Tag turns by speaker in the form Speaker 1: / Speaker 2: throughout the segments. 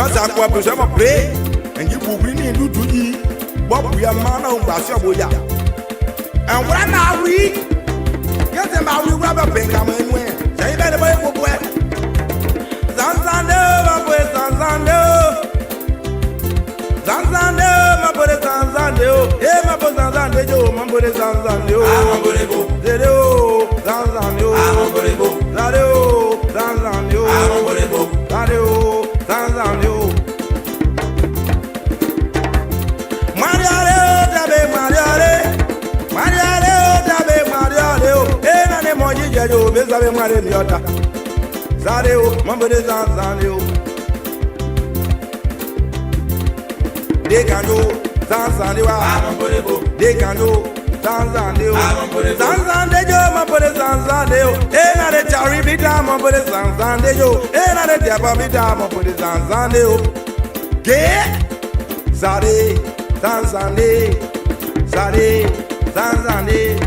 Speaker 1: Gaza kwa kusema pray and you will bring in to ye. Bob we are man on Basia. And when are we? Get them out, we grab a bank and win. Say that away for where? Zanzando, my boy, Zanzando. Zanzando, my boy, Zanzando. Eh, my boy, Zanzando, my boy, Zanzando. I'm going to go. Zero, Zanzando. I'm going to go. Zero, Zanzando. I'm going to go. Zero, Zanzando. Mariare, Tabe, Mariare. Mariare, Tabe, Mariare. Eh, Nane Moji, Jajo, Besabe, Mariota. Zadeo, Mambo de Zanzaneo. They can do Zanzaneo. They can do Zanzaneo. Zanzaneo, Mambo de Zanzaneo. Ena de Charibita, Mambo de Zanzaneo. Ena de Diababita, Mambo de Zanzaneo. Que Zade, Zanzane, Zade, Zanzane.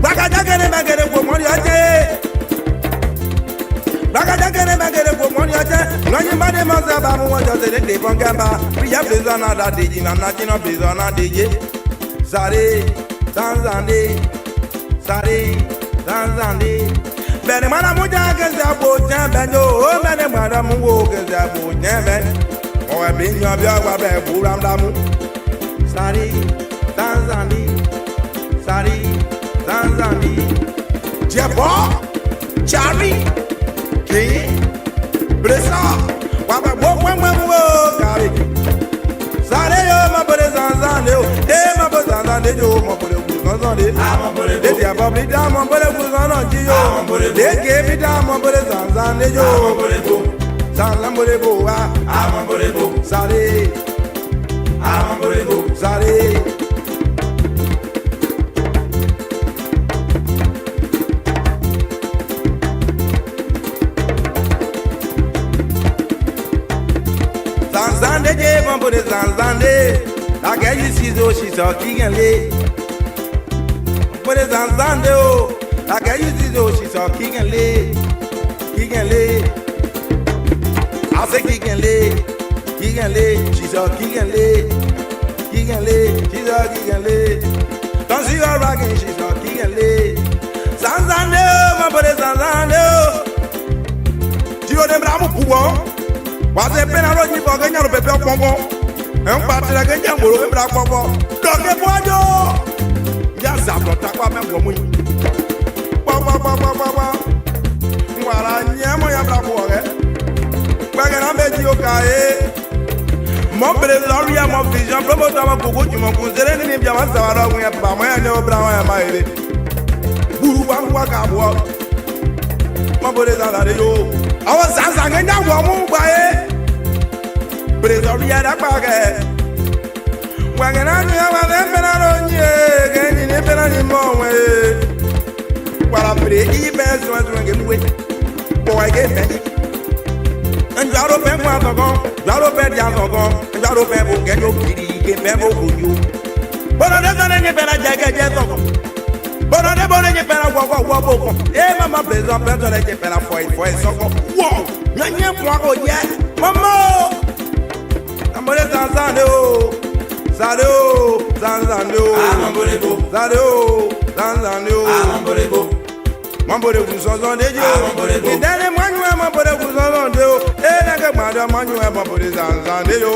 Speaker 1: Bagajagane, Bagade, Pomoriate. Bagajagane for money. When you made a master, what does it take from Gamba? We have this another digit, I'm not in a business on digit. Sari, Zanzande, Sari, Zanzande. But the man of Mujakas are both Jambano, oh, Madame Walkers are both Jamban. Or I've been your Biaga, Buram Damu. Sari, Zanzande, Sari, Zanzande. Jabo, Charlie. Bressa, Papa, Carry. Saleo, my brother Zanzaneo, eh, my brother Zanzaneo, my brother Zanzaneo. They have probably done my brother Zanzaneo. They gave me down my brother Zanzaneo. Zanzaneo, I'm a brother. Sale, I'm a brother. Sale. Zanzande, Mambo de Zanzande. I get you see those she's a king and lay. Mambo de Zanzande, oh. I get you see those she's a king and lay. King and lay. I say king and lay. King and lay. She's a king and lay. King and lay. She's a king and lay. Don't see her rocking, she's a king and lay. Zanzande, Mambo de Zanzande. Tiro de Bravo Pouon. Was a penalty for Ganya Pepe Pombo, and Patria Ganya Buru Black Pombo. Don't get one. Just a Takwa Member. Papa, while I am my Black Bagana Medioca, Mobile Loria Movision, Probotama Kukumo, Kuzerin, Yamasa, we have Pamaya, Brown, and Miley. Buru Waka, Mobile Zalario. I was asking that woman by Presoria Bag. When I have them on you, again in a penalty moment. While I pray, even as I get away. Boy, get ready. And Jaro Pembo, Jaro Pembo, Jaro Pembo, get your kitty, get Pembo for you. But I don't know any better jacket. But on the morning, you better walk. Eh, Mamma, please don't let you better for a song. Whoa, Nanya Wago yet. Mamma, I'm going to Zanzano, Zado, Zanzano, Zado, Zanzano, Mambo de Guzon, did you? Then a manual Mambo de Guzon, and I got Madame Manuel Mambo de Zanzano.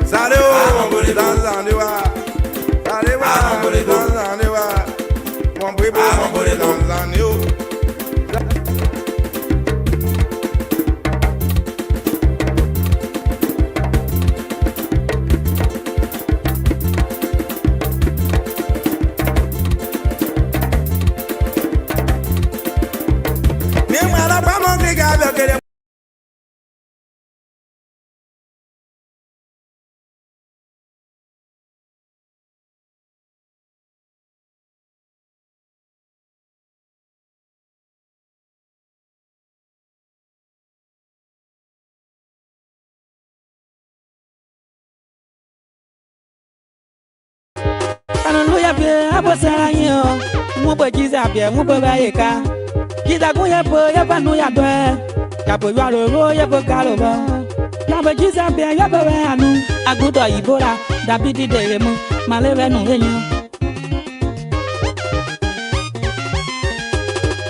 Speaker 1: Zado, Zanzano. One people, Tanzania.
Speaker 2: Abosaranyo, mubo jiza bia mubo bayeka. Jiza kuya po ya panu ya dwe. Yapo yaro yapo kaloba. Yapo jisa be yapo anu. Agudo ibora Dabidi deremu maleve no enyo.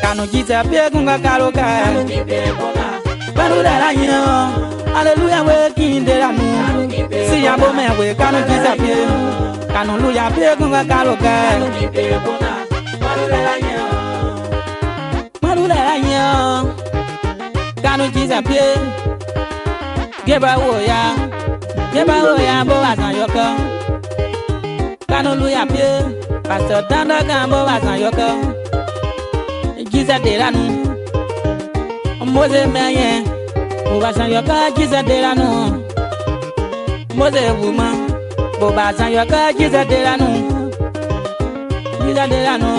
Speaker 2: Kanu jisa be kunga kaloka. Kanu dara nyo. Hallelujah we kindera nu. Si yabo me we kanu jisa be. Kanu luya be kunga kaloka. Maru dara nyo. Kanu jisa be. Geba wo ya bo wasan yoko. Kanu luya pie, Pastor Danda gambo wasan yoko. Jesus deranu, Mose meye, bo wasan yoko Jesus deranu. Mose woman, bo wasan yoko Jesus deranu. Jesus deranu.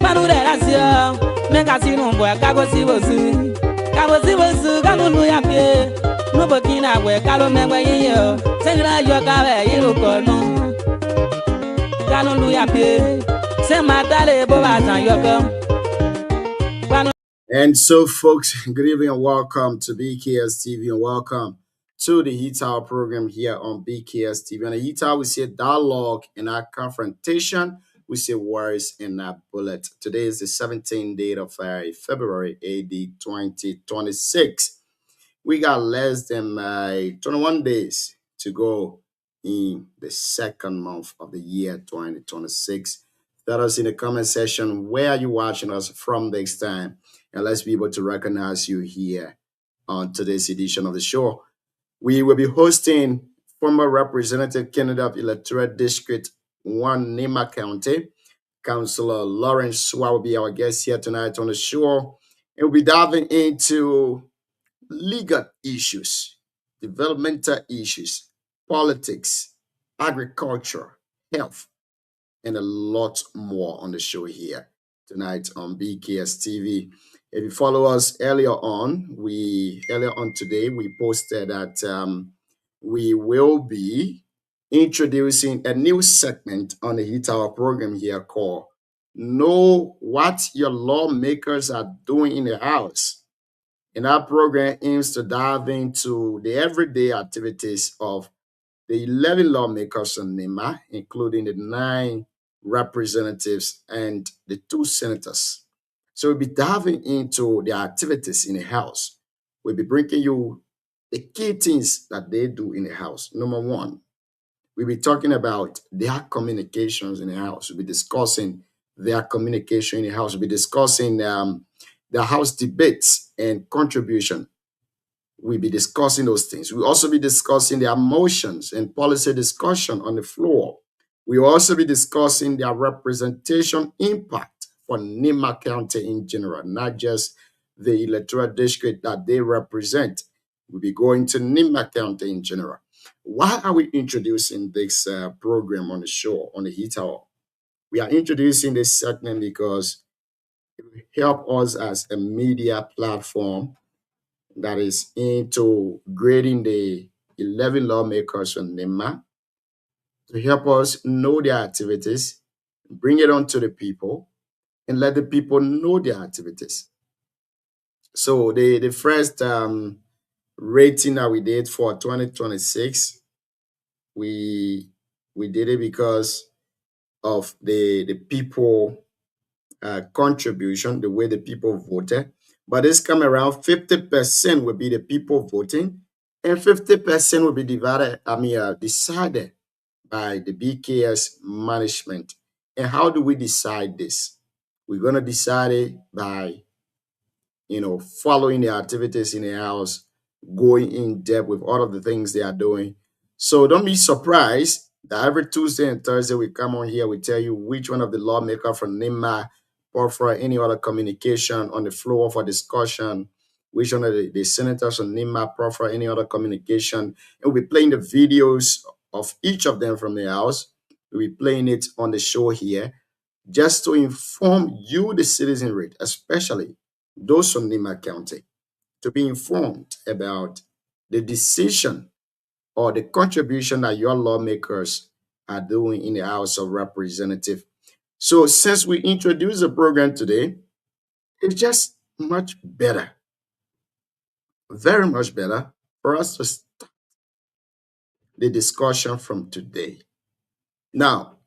Speaker 2: Manu derasio, meka sinu boy kago sibosu. Kabo sibosu kanu luya pie. No bokina we kalo mengwe yo. Sengra yo kawe yiru kono. Kanu luya pie. Se matale bo wasan yoko.
Speaker 3: And so, folks, good evening and welcome to BKS TV and welcome to the Heat Tower program here on BKS TV. On the Heat Tower, we see dialogue in our confrontation. We see words in our bullet. Today is the 17th day of February AD 2026. We got less than 21 days to go in the second month of the year 2026. Tell us in the comment section where are you watching us from this time, and let's be able to recognize you here on today's edition of the show. We will be hosting former Representative candidate of Electoral District 1, Nima County, Councillor Lawrence Swa will be our guest here tonight on the show. And we'll be diving into legal issues, developmental issues, politics, agriculture, health, and a lot more on the show here tonight on BKS TV. If you follow us earlier on today, we posted that we will be introducing a new segment on the Heat Hour program here called Know What Your Lawmakers Are Doing in the House. And our program aims to dive into the everyday activities of the 11 lawmakers in NEMA, including the 9 representatives and the 2 senators. So we'll be diving into the activities in the House. We'll be bringing you the key things that they do in the House. Number one, we'll be talking about their communications in the House. We'll be discussing their communication in the House. We'll be discussing the House debates and contribution. We'll be discussing those things. We'll also be discussing their motions and policy discussion on the floor. We'll also be discussing their representation impact for Nima County in general, not just the electoral district that they represent. We'll be going to Nima County in general. Why are we introducing this program on the show, on the Heat Hour? We are introducing this segment because it will help us as a media platform that is into grading the 11 lawmakers from NEMA to help us know their activities, bring it on to the people, and let the people know their activities. So the first rating that we did for 2026, we did it because of the people contribution, the way the people voted. But this come around, 50% will be the people voting, and 50% will be decided by the BKS management. And how do we decide this? We're going to decide it by, following the activities in the House, going in depth with all of the things they are doing. So don't be surprised that every Tuesday and Thursday we come on here, we tell you which one of the lawmakers from NIMA or for any other communication on the floor for discussion, which one of the senators from NIMA for any other communication. And we'll be playing the videos of each of them from the House. We'll be playing it on the show here just to inform you, the citizenry, especially those from Nima County, to be informed about the decision or the contribution that your lawmakers are doing in the House of Representatives. So since we introduced the program today, it's just much better very much better for us to start the discussion from today. Now,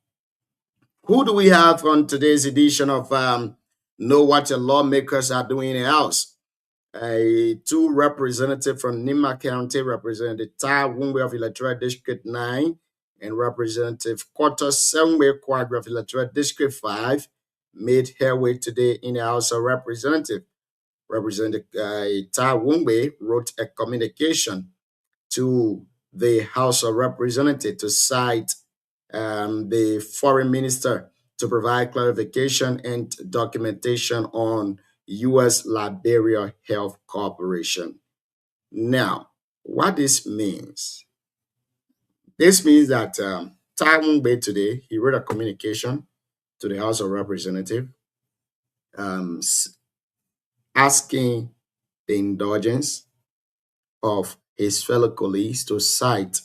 Speaker 3: who do we have on today's edition of Know What Your Lawmakers Are Doing in the House? Two representatives from Nima County, Representative Tai Wungwe of Electoral District 9 and Representative Koto Semwe Quadra of Electoral District 5, made headway today in the House of Representatives. Representative Tai Wungwe wrote a communication to the House of Representatives to cite the foreign minister to provide clarification and documentation on U.S. Liberia Health Corporation. Now, what this means? This means that Tai Wungwe today, he wrote a communication to the House of Representatives um, asking the indulgence of his fellow colleagues to cite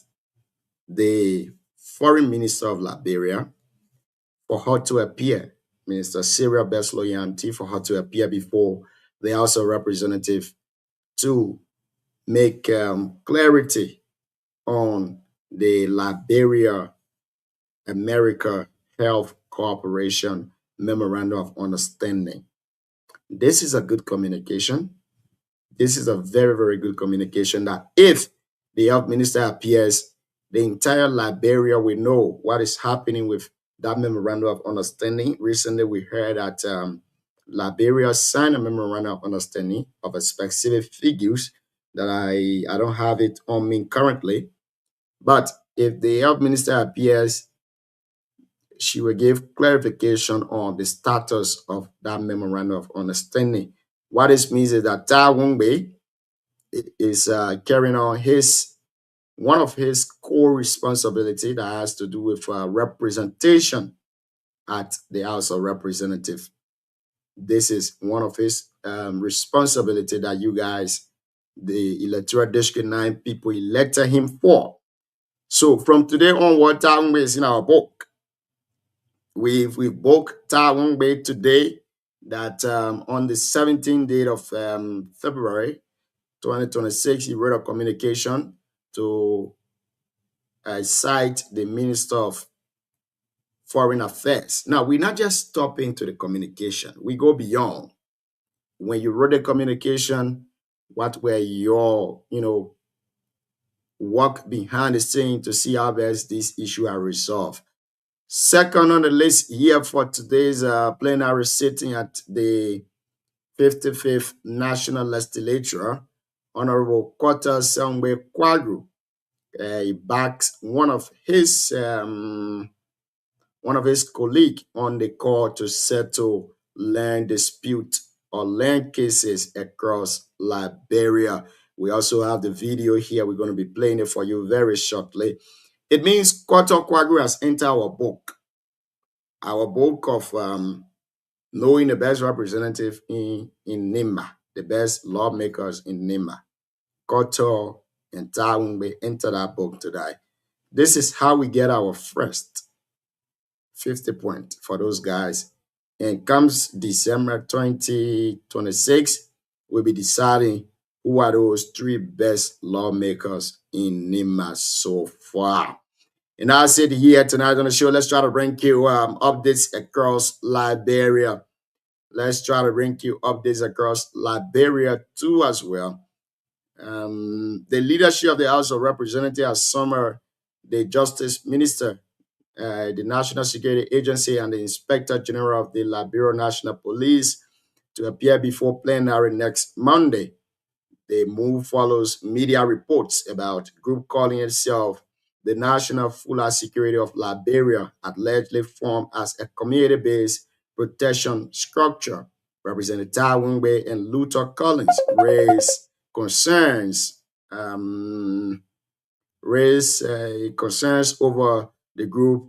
Speaker 3: the foreign minister of Liberia for her to appear, Minister Syria Besloyanti, for her to appear before the House of Representatives to make clarity on the Liberia America Health Corporation Memorandum of Understanding. This is a good communication. This is a very, very good communication that if the health minister appears, the entire Liberia will know what is happening with that memorandum of understanding. Recently, we heard that Liberia signed a memorandum of understanding of a specific figures that I don't have it on me currently. But if the health minister appears, she will give clarification on the status of that memorandum of understanding. What this means is that Tai Wungwe is carrying on one of his core responsibility that has to do with representation at the House of Representatives. This is one of his responsibility that you guys, the Electoral District 9 people, elected him for. So from today onward, Tai Wungwe is in our book. We've booked Tai Wungwe today that on the 17th date of February 2026, he wrote a communication to cite the Minister of Foreign Affairs. Now, we're not just stopping to the communication. We go beyond. When you wrote the communication, what were your, work behind the scene to see how best this issue are resolved? Second on the list here for today's plenary sitting at the 55th National Legislature, Honorable Koto Semwe Quadri. He backs one of his colleagues on the court to settle land dispute or land cases across Liberia. We also have the video here. We're going to be playing it for you very shortly. It means Koto Quadri has entered our book of knowing the best representative in Nima, the best lawmakers in Nima. Koto and Tai Wungwe enter that book today. This is how we get our first 50 points for those guys. And comes December 2026, we'll be deciding who are those three best lawmakers in Nima so far. And I said here tonight on the show, let's try to bring you updates across Liberia. Let's try to bring you updates across Liberia too as well. The leadership of the House of Representatives has summoned the Justice Minister, the National Security Agency, and the Inspector General of the Liberia National Police to appear before plenary next Monday. The move follows media reports about a group calling itself the National Fuller Security of Liberia, allegedly formed as a community-based protection structure. Representative Tai Wungwe and Luther Collins raised concerns over the group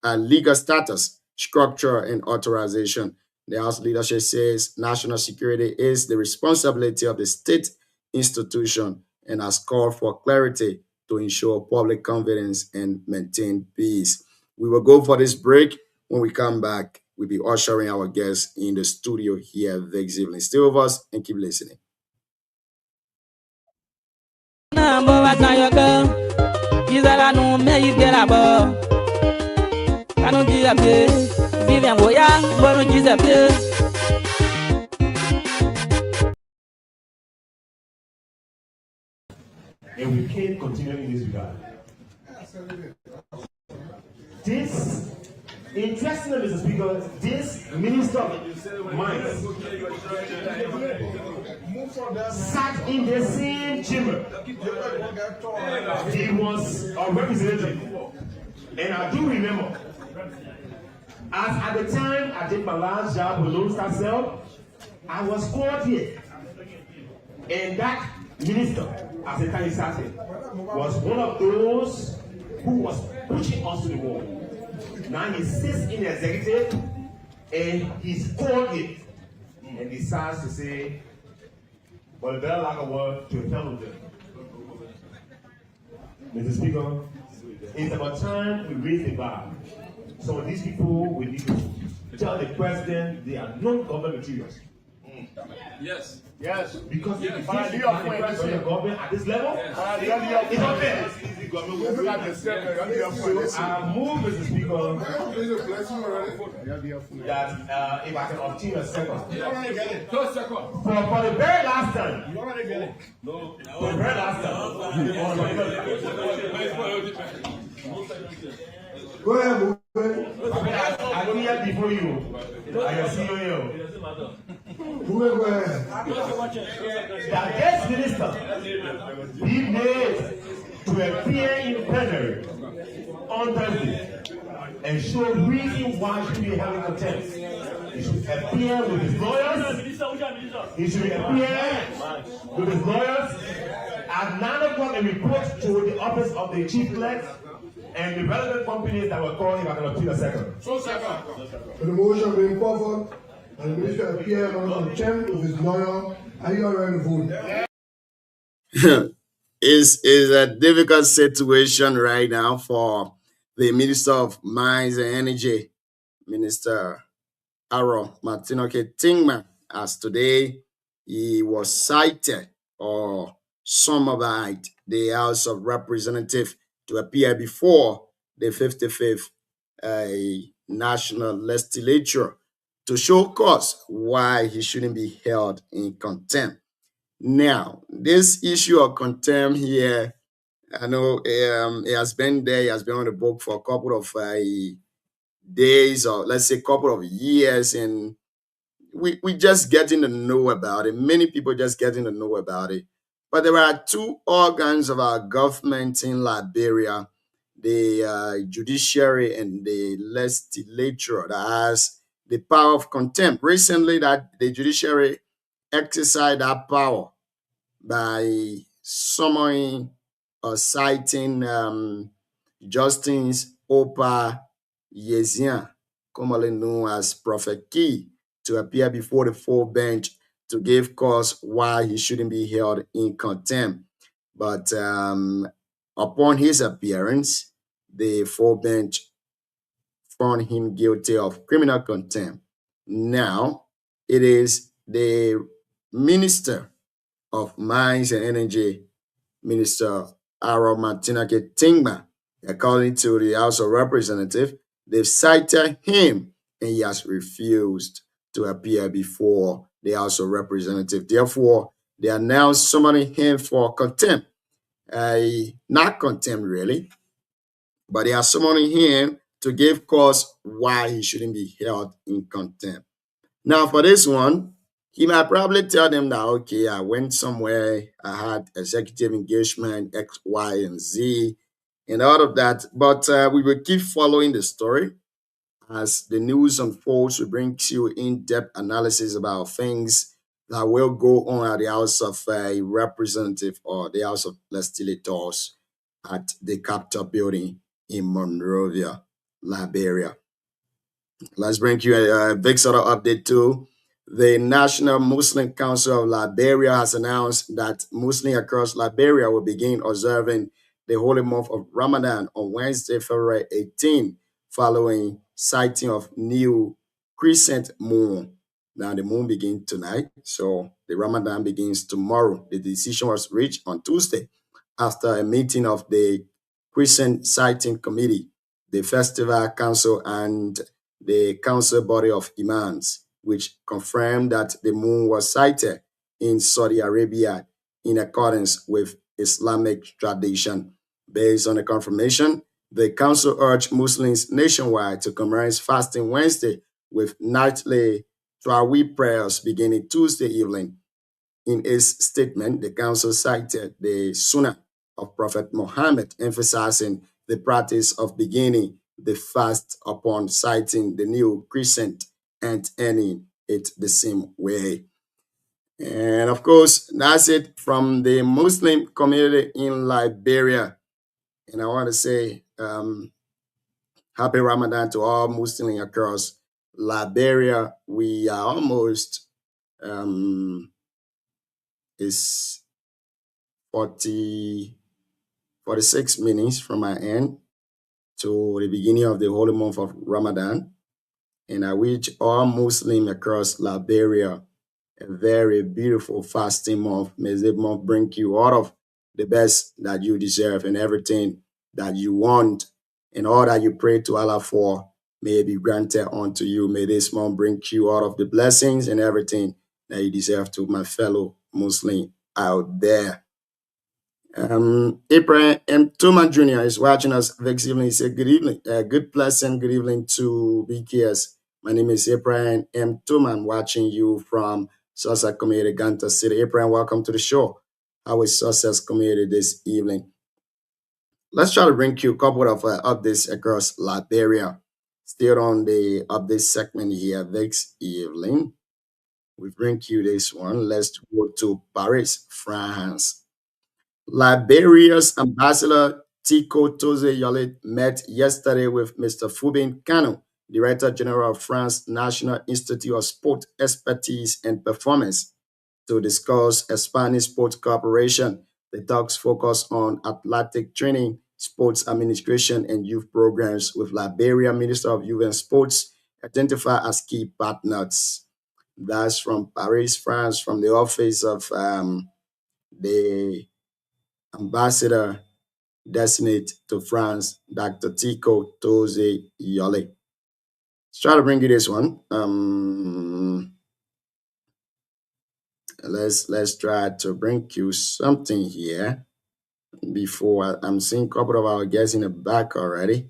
Speaker 3: legal status, structure, and authorization. The House leadership says national security is the responsibility of the state institution and has called for clarity to ensure public confidence and maintain peace. We will go for this break. When we come back, we'll be ushering our guests in the studio here this evening. Stay with us and keep listening.
Speaker 2: bo wazan yoka. Isara no me yigera bo. Kanu jizape. Vivian boya, bono jizape.
Speaker 4: And we can't continue in this regard. This, interestingly, Mr. Speaker, this Minister of Mines sat in the same chamber. He was a representative. And I do remember, as at the time I did my last job with Lone Star Cell, I was called here. And that minister, as the time he sat here, was one of those who was pushing us to the wall. Now he sits in the executive and he's called it and decides to say, well, better like a word to tell them. Mr. Speaker, it's about time we raise the bar. So these people will need to tell the president they are non-government materials.
Speaker 5: Yes.
Speaker 4: Yes. Because if you find the president of government at this level, it's not fair. So I move, Mr. Speaker, that if I can obtain a second. For the very last time. For the very last time.
Speaker 1: Go ahead,
Speaker 4: I am here before you. I am CEO. That this minister be made to appear in plenary on Thursday and show reason why he should be having contempt. He should appear with his lawyers. He should appear with his lawyers at 9 o'clock and report to the office of the chief clerk and the relevant companies that were called him at a second. So second.
Speaker 6: The motion being forward, and the minister appear on contempt of his lawyer. Are you already voted?
Speaker 3: Is a difficult situation right now for the Minister of Mines and Energy, Minister Aaron Matinoke Tingman, as today he was cited or summoned the House of Representatives to appear before the 55th National Legislature to show cause why he shouldn't be held in contempt. Now, this issue of contempt here, I know it has been there, it has been on the book for a couple of days, or let's say a couple of years, and we just getting to know about it. Many people just getting to know about it. But there are two organs of our government in Liberia, the judiciary and the legislature, that has the power of contempt. Recently, that the judiciary exercised that power by summoning or citing Justice Opa Yezian, commonly known as Prophet Key, to appear before the full bench to give cause why he shouldn't be held in contempt. But upon his appearance, the full bench found him guilty of criminal contempt. Now, it is the Minister of Mines and Energy, Minister Aaron Matinoke Tingman, according to the House of Representatives, they've cited him and he has refused to appear before the House of Representatives. Therefore, they are now summoning him for contempt. Not contempt, really, but they are summoning him to give cause why he shouldn't be held in contempt. Now, for this one, he might probably tell them that, okay, I went somewhere, I had executive engagement, X, Y, and Z, and all of that. But we will keep following the story. As the news unfolds, we bring you in-depth analysis about things that will go on at the House of Representatives or the House of Legislators at the Capitol building in Monrovia, Liberia. Let's bring you a big sort of update too. The National Muslim Council of Liberia has announced that Muslims across Liberia will begin observing the holy month of Ramadan on Wednesday, February 18, following sighting of new crescent moon. Now the moon begins tonight, so the Ramadan begins tomorrow. The decision was reached on Tuesday after a meeting of the Crescent Sighting Committee, the Festival Council, and the Council Body of Imams, which confirmed that the moon was sighted in Saudi Arabia in accordance with Islamic tradition. Based on the confirmation, the council urged Muslims nationwide to commemorate Fasting Wednesday with nightly Tarawih prayers beginning Tuesday evening. In its statement, the council cited the Sunnah of Prophet Muhammad, emphasizing the practice of beginning the fast upon sighting the new crescent and ending it the same way. And of course, that's it from the Muslim community in Liberia. And I want to say happy Ramadan to all Muslims across Liberia. We are almost is 46 minutes from my end to the beginning of the holy month of Ramadan. And I wish all Muslims across Liberia a very beautiful fasting month. May this month bring you all of the best that you deserve and everything that you want and all that you pray to Allah for may it be granted unto you. May this month bring you all of the blessings and everything that you deserve to my fellow Muslim out there. Abraham M. Tuma Jr. is watching us this evening. He said, good evening, good blessing, good evening to BKS. My name is Abraham M. Tuma. I'm watching you from Sussex Community, Ganta City. Abraham, welcome to the show. How is Sussex Community this evening? Let's try to bring you a couple of updates across Liberia. Still on the update segment here this evening. We bring you this one. Let's go to Paris, France. Liberia's Ambassador Tico Toze Yolet met yesterday with Mr. Fubin Kanu, Director General of France National Institute of Sport Expertise and Performance, to discuss expanding sports cooperation. The talks focus on athletic training, sports administration, and youth programs, with Liberia Minister of Youth and Sports identified as key partners. That's from Paris, France, from the office of the Ambassador Designate to France, Dr. Tico Toze Yole. Let's try to bring you this one. Let's try to bring you something here before I'm seeing a couple of our guests in the back already.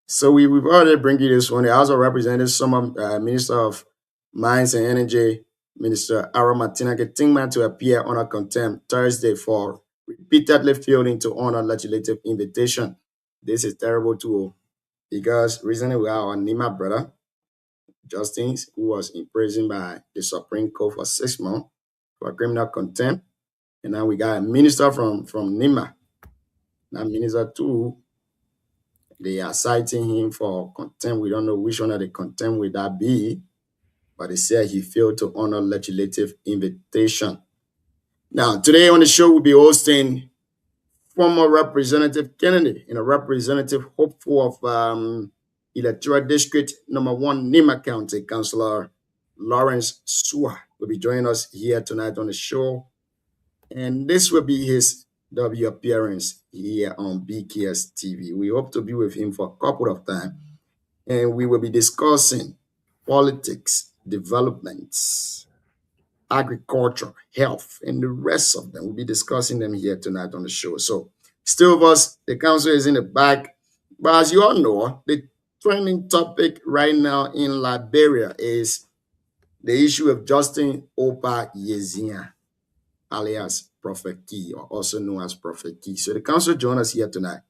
Speaker 3: So we've already bring you this one. The House of Representatives, some Minister of Mines and Energy, Minister Aaron Martina Getingman, to appear under contempt Thursday for repeatedly failing to honor legislative invitation. This is terrible too, because recently we have our Nima brother, Justin, who was imprisoned by the Supreme Court for 6 months for criminal contempt. And now we got a minister from Nima. That minister too, they are citing him for contempt. We don't know which one of the contempt would that be, but they said he failed to honor legislative invitation. Now, today on the show, we'll be hosting former Representative Kennedy and a representative hopeful of Electoral District number 1, Nima County, Councillor Lawrence Sua will be joining us here tonight on the show. And this will be his W appearance here on BKS TV. We hope to be with him for a couple of times. And we will be discussing politics, developments, agriculture, health, and the rest of them. We'll be discussing them here tonight on the show. So still with us, the council is in the back. But as you all know, the trending topic right now in Liberia is the issue of Justin Opa Yezia, alias Prophet Key, or also known as Prophet Key. So the council joined us here tonight.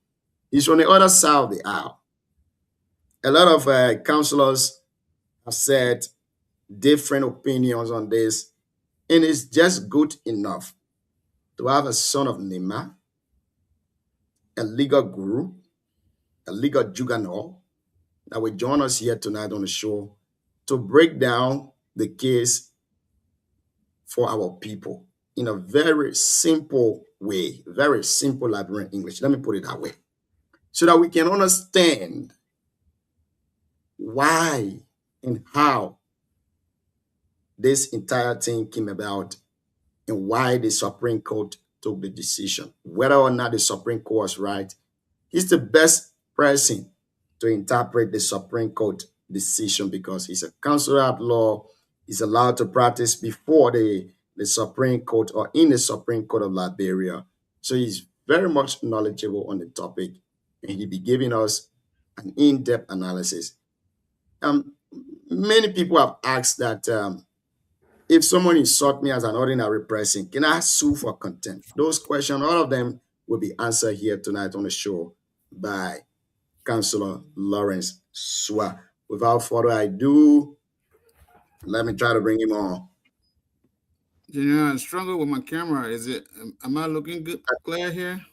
Speaker 3: He's on the other side of the aisle. A lot of councillors have said different opinions on this, and it's just good enough to have a son of Nima, a legal guru, a legal juggernaut, that will join us here tonight on the show to break down the case for our people in a very simple way, very simple Liberian English. Let me put it that way, so that we can understand why and how this entire thing came about and why the Supreme Court took the decision. Whether or not the Supreme Court was right, he's the best person to interpret the Supreme Court decision because he's a counselor at law. He's allowed to practice before the Supreme Court or in the Supreme Court of Liberia. So he's very much knowledgeable on the topic, and he'll be giving us an in-depth analysis. Many people have asked that if someone insult me as an ordinary person, can I sue for contempt? Those questions, all of them will be answered here tonight on the show by Councillor Lawrence Sua. Without further ado, let me try to bring him on.
Speaker 7: Yeah, I struggle with my camera. Am I looking good, clear here?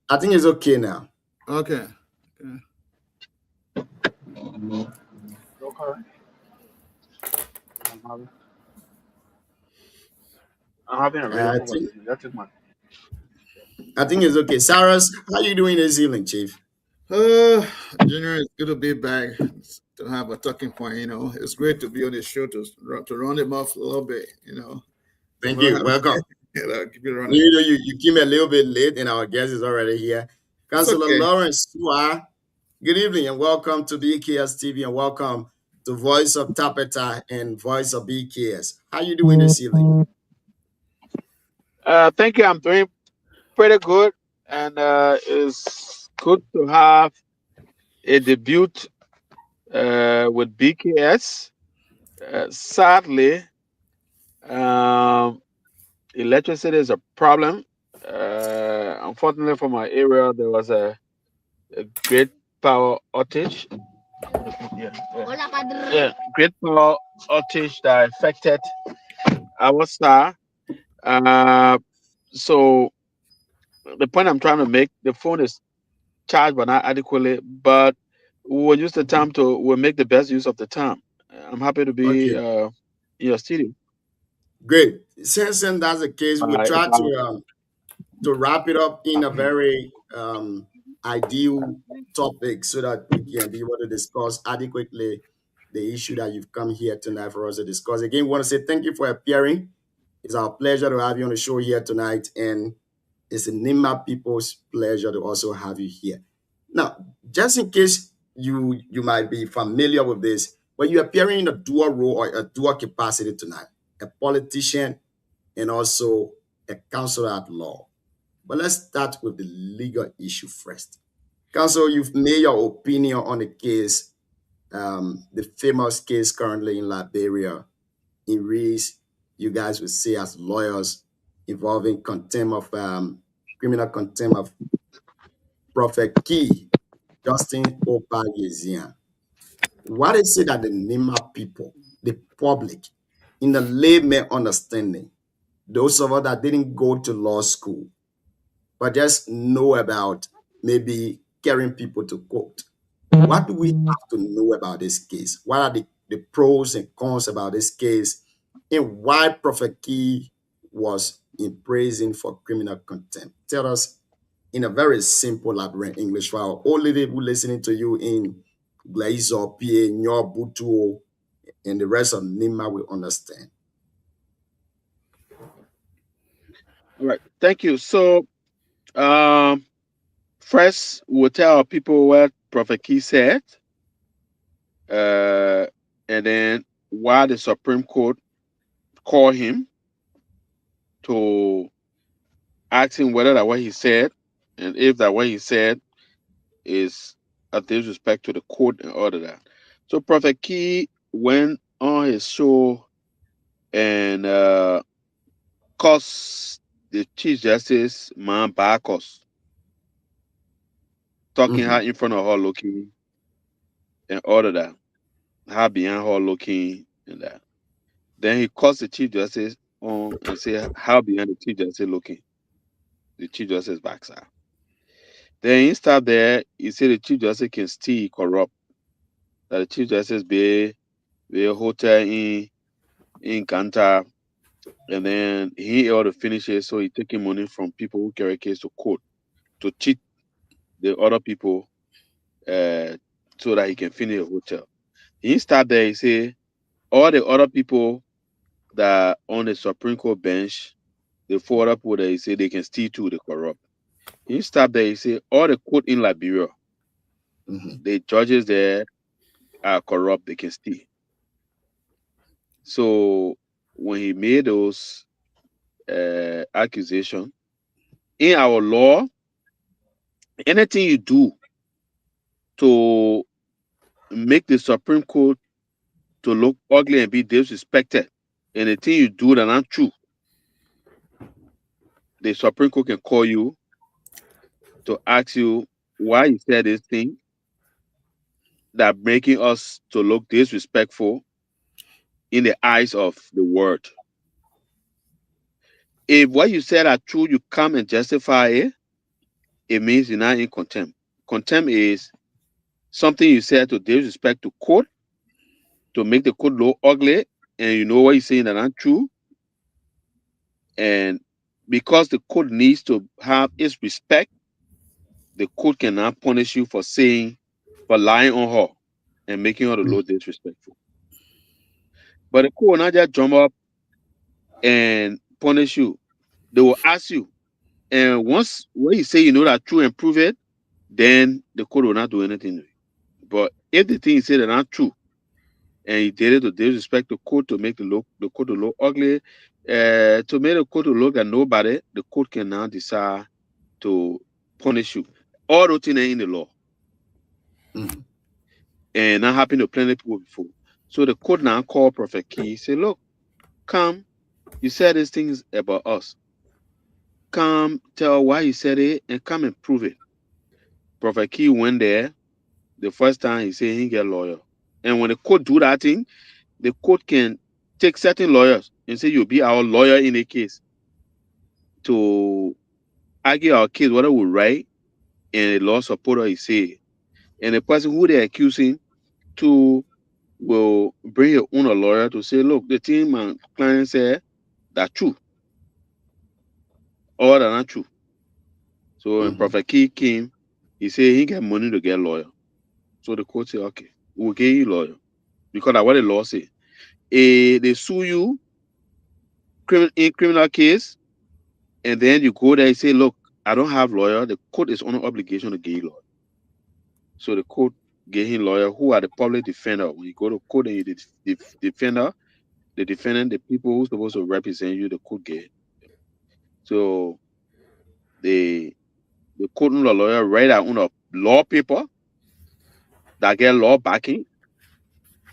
Speaker 3: I think it's okay now.
Speaker 7: Okay.
Speaker 3: I think it's okay. Cyrus, how you doing this evening, Chief?
Speaker 7: Junior, it's good to be back to have a talking point. It's great to be on the show to run him off a little bit.
Speaker 3: Thank you. Welcome.
Speaker 7: Keep it running.
Speaker 3: You came a little bit late, and our guest is already here. Councillor Lawrence Sua, good evening, and welcome to BKS TV, and welcome to Voice of Tapeta and Voice of BKS. How you doing this evening?
Speaker 8: Thank you. I'm doing pretty good, and it's good to have a debut with BKS. Sadly, electricity is a problem. Unfortunately, for my area, there was a great power outage. Great power outage that affected our star. So the point I'm trying to make, the phone is charged but not adequately, but we'll use the time we'll make the best use of the time. I'm happy to be in your studio.
Speaker 3: Great. Since that's the case, we'll try to wrap it up in a very ideal topic so that we can be able to discuss adequately the issue that you've come here tonight for us to discuss. Again, we want to say thank you for appearing. It's our pleasure to have you on the show here tonight, and it's the Nimba people's pleasure to also have you here. Now, just in case you might be familiar with this, but you're appearing in a dual role or a dual capacity tonight, a politician and also a counselor at law. But let's start with the legal issue first. Counsel, you've made your opinion on the case, the famous case currently in Liberia, in which you guys would say as lawyers involving criminal contempt of Prophet Key, Justin Opa Yezian. What is it that the Nimba people, the public, in the layman understanding, those of us that didn't go to law school, but just know about maybe carrying people to court, what do we have to know about this case? What are the pros and cons about this case, and why Prophet Key was in prison for criminal contempt? Tell us in a very simple Liberian English for our only people listening to you in Glaizo, PA, Nyor, Butuo, and the rest of Nimba will understand.
Speaker 8: All right. Thank you. So, first, we'll tell our people what Prophet Key said, and then why the Supreme Court called him to ask him whether that what he said, and if that what he said is a disrespect to the court and all of that. So Prophet Key went on his show and caused the Chief Justice Man Bacchus talking how in front of her looking and all of that, how behind her looking and that. Then he calls the Chief Justice on and say how behind the Chief Justice looking. The Chief Justice backside. Then he start there, he said the Chief Justice can still corrupt. That the Chief Justice be a hotel in Kanta, and then he ought to finish it, so he taking money from people who carry case to court to cheat the other people so that he can finish the hotel. He start there, he say all the other people that on the Supreme Court bench the four other people that he say they can steal too, they corrupt. He stopped there, he say all the court in Liberia, the judges there are corrupt, they can steal. So when he made those accusations, in our law, anything you do to make the Supreme Court to look ugly and be disrespected, anything you do that not true, the Supreme Court can call you to ask you why you said this thing that making us to look disrespectful in the eyes of the world. If what you said are true, you come and justify it, it means you're not in contempt. Contempt is something you said to disrespect to court, to make the court look ugly, and you know what you're saying that not true. And because the court needs to have its respect, the court cannot punish you for lying on her and making her look disrespectful. But the court will not just jump up and punish you. They will ask you. And once when you say you know that true and prove it, then the court will not do anything. But if the thing you say that not true, and you did it to disrespect the court to make the court to look ugly, to make the court to look at nobody, the court can now decide to punish you. All those things are in the law. And that happened to plenty of people before. So the court now called Prophet Key, say, look, come, you said these things about us. Come tell why you said it and come and prove it. Prophet Key went there. The first time he said he get a lawyer. And when the court do that thing, the court can take certain lawyers and say you'll be our lawyer in a case to argue our case, whether we're right, and the law supporter he say. And the person who they're accusing to will bring your own lawyer to say, look, the thing my client said that's true. Or that's not true. So when Prophet Key came, he said he get money to get a lawyer. So the court said, okay, we'll get you a lawyer. Because that's what the law say. They sue you in criminal case, and then you go there and say, look, I don't have lawyer. The court is on obligation to get you lawyer. So the court gave him lawyer who are the public defender. When you go to court and you the defender, the defendant, the people who's supposed to represent you, the court get. So the court on the lawyer write out on a law paper that get law backing,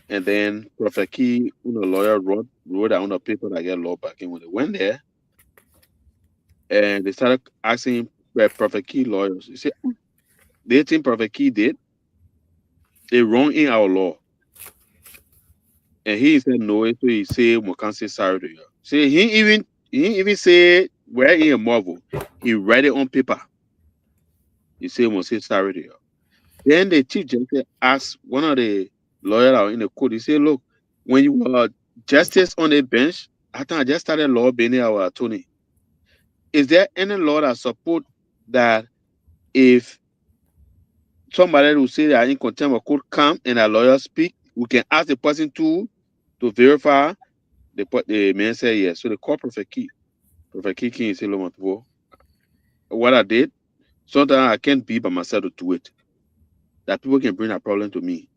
Speaker 8: and then Prophet Key on the lawyer wrote out on a paper that get law backing. When they went there, and they started asking Prophet Key lawyers, he said, they think Prophet Key did, they wrong in our law. And he said no, so he said we can't say sorry to you. So he even say where in a Marvel, he write it on paper. He said we say sorry to you. Then the chief justice asked one of the lawyers in the court, he said, look, when you were justice on the bench, I think I just started law being our attorney. Is there any law that support that if somebody will say they are in contempt of court come and a lawyer speak, we can ask the person to verify? The man said yes. So they called Prophet Key. Prophet Key came and said, look, my people, what I did, sometimes I can't be by myself to do it. That people can bring a problem to me.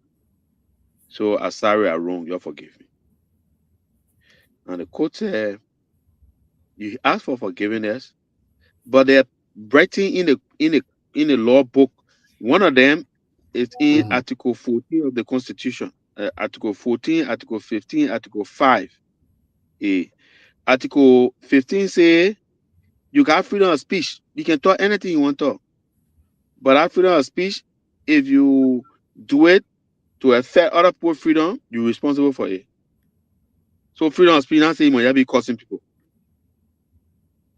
Speaker 8: So I'm sorry, I'm wrong. You forgive me. And the court said, you ask for forgiveness, but they're writing in the law book. One of them is in Article 14 of the Constitution. Article 14, Article 15, Article 5. Article 15 say you got freedom of speech. You can talk anything you want to talk. But that freedom of speech, if you do it to affect other people's freedom, you're responsible for it. So freedom of speech not say you might be causing people.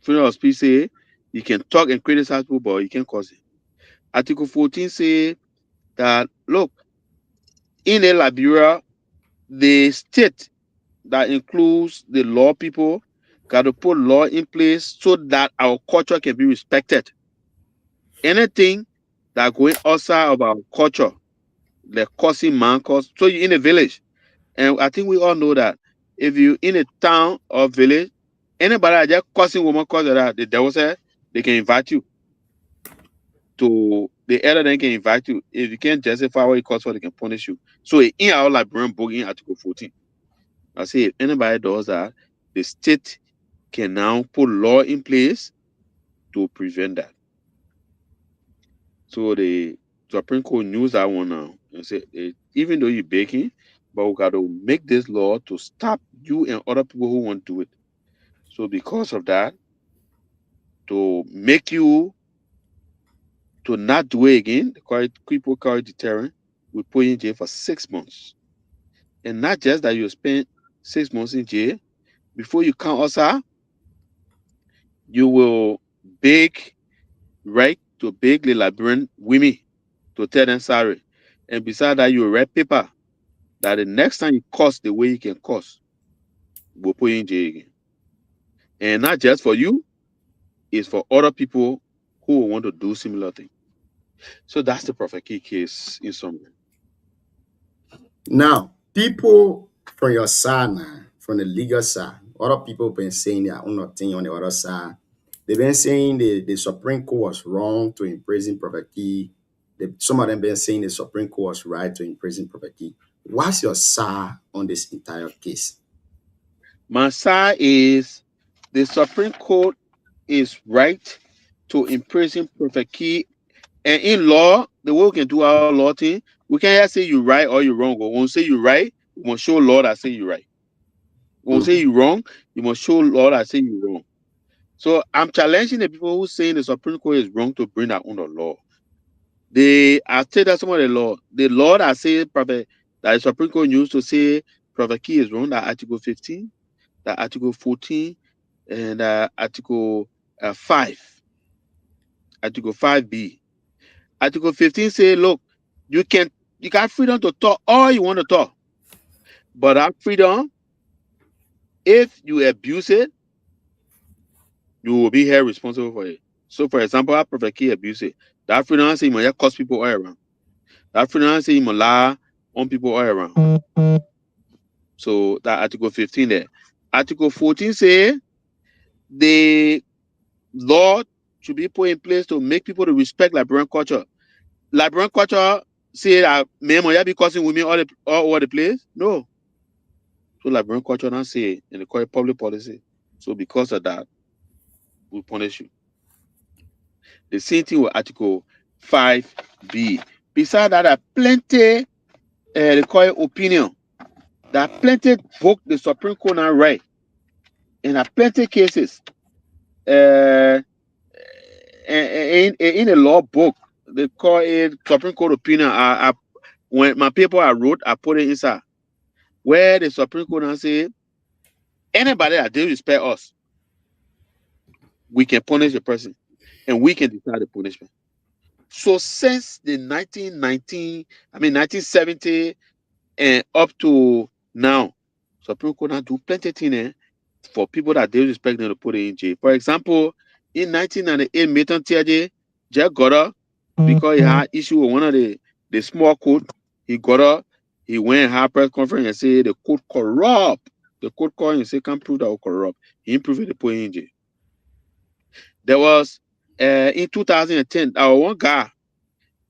Speaker 8: Freedom of speech say you can talk and criticize people, but you can't cause it. Article 14 say that, look, in Liberia, the state that includes the law people got to put law in place so that our culture can be respected. Anything that going outside of our culture, like causing man cause. So you're in a village, and I think we all know that if you're in a town or village Anybody that just cursing woman cause of that, the devil said they can invite you to the elder, then can invite you. If you can't justify what you cause for, they can punish you. So in our librarian book in Article 14, I say if anybody does that, the state can now put law in place to prevent that. So the Supreme Court knows that one now and say even though you're baking, but we got to make this law to stop you and other people who want to do it. So because of that, to make you to not do it again, people call it deterrent, we put you in jail for 6 months. And not just that you spend 6 months in jail, before you come outside, you will beg, right, to beg the librarian women to tell them sorry. And beside that, you will write paper that the next time you curse the way you can curse, we'll put you in jail again. And not just for you, it's for other people who will want to do similar thing. So that's the Prophet Key case in summary.
Speaker 3: Now, people from your side now, from the legal side, other people been saying their own thing on the other side. They've been saying the Supreme Court was wrong to imprison Prophet Key. Some of them been saying the Supreme Court was right to imprison Prophet Key. What's your side on this entire case?
Speaker 8: My side is the Supreme Court is right to imprison Prophet Key. And in law, the way we can do our law thing, we can't just say you're right or you're wrong. But when we say you're right, we must show law that say you're right. When we say you're wrong, you must show law that say you're wrong. So I'm challenging the people who saying the Supreme Court is wrong to bring that under law. I say that some of the law that say Prophet that the Supreme Court used to say Prophet Key is wrong, that Article 15, that Article 14, and Article 5, Article 5B. Article 15 say, look, you got freedom to talk all you want to talk, but that freedom, if you abuse it, you will be held responsible for it. So, for example, our Prophet Key abuse it. That freedom say you must cost people all around. That freedom say you must lie on people all around. So that Article 15 there. Article 14 say the law should be put in place to make people to respect Liberian culture. Liberian culture say that men must be causing women all over the place. No. So Liberian culture not say in the current public policy. So because of that, we punish you. The same thing with Article 5B. Besides that, there are plenty they call it opinion. There are plenty book the Supreme Court now right. And there are plenty cases. In a law book, they call it Supreme Court opinion. When my paper I wrote, I put it inside. Where the Supreme Court now say anybody that didn't respect us, we can punish the person. And we can decide the punishment. So since the 1970 and up to now, Supreme Court now do plenty of things for people that they respect them to put it in jail. For example, in 1998, Milton Tiaje, Jack got up because he had issue with one of the small court. He got up, he went and had a press conference and said the court corrupt. The court called and said can't prove that it corrupt. He improved it to put it in jail. There was in 2010, our one guy,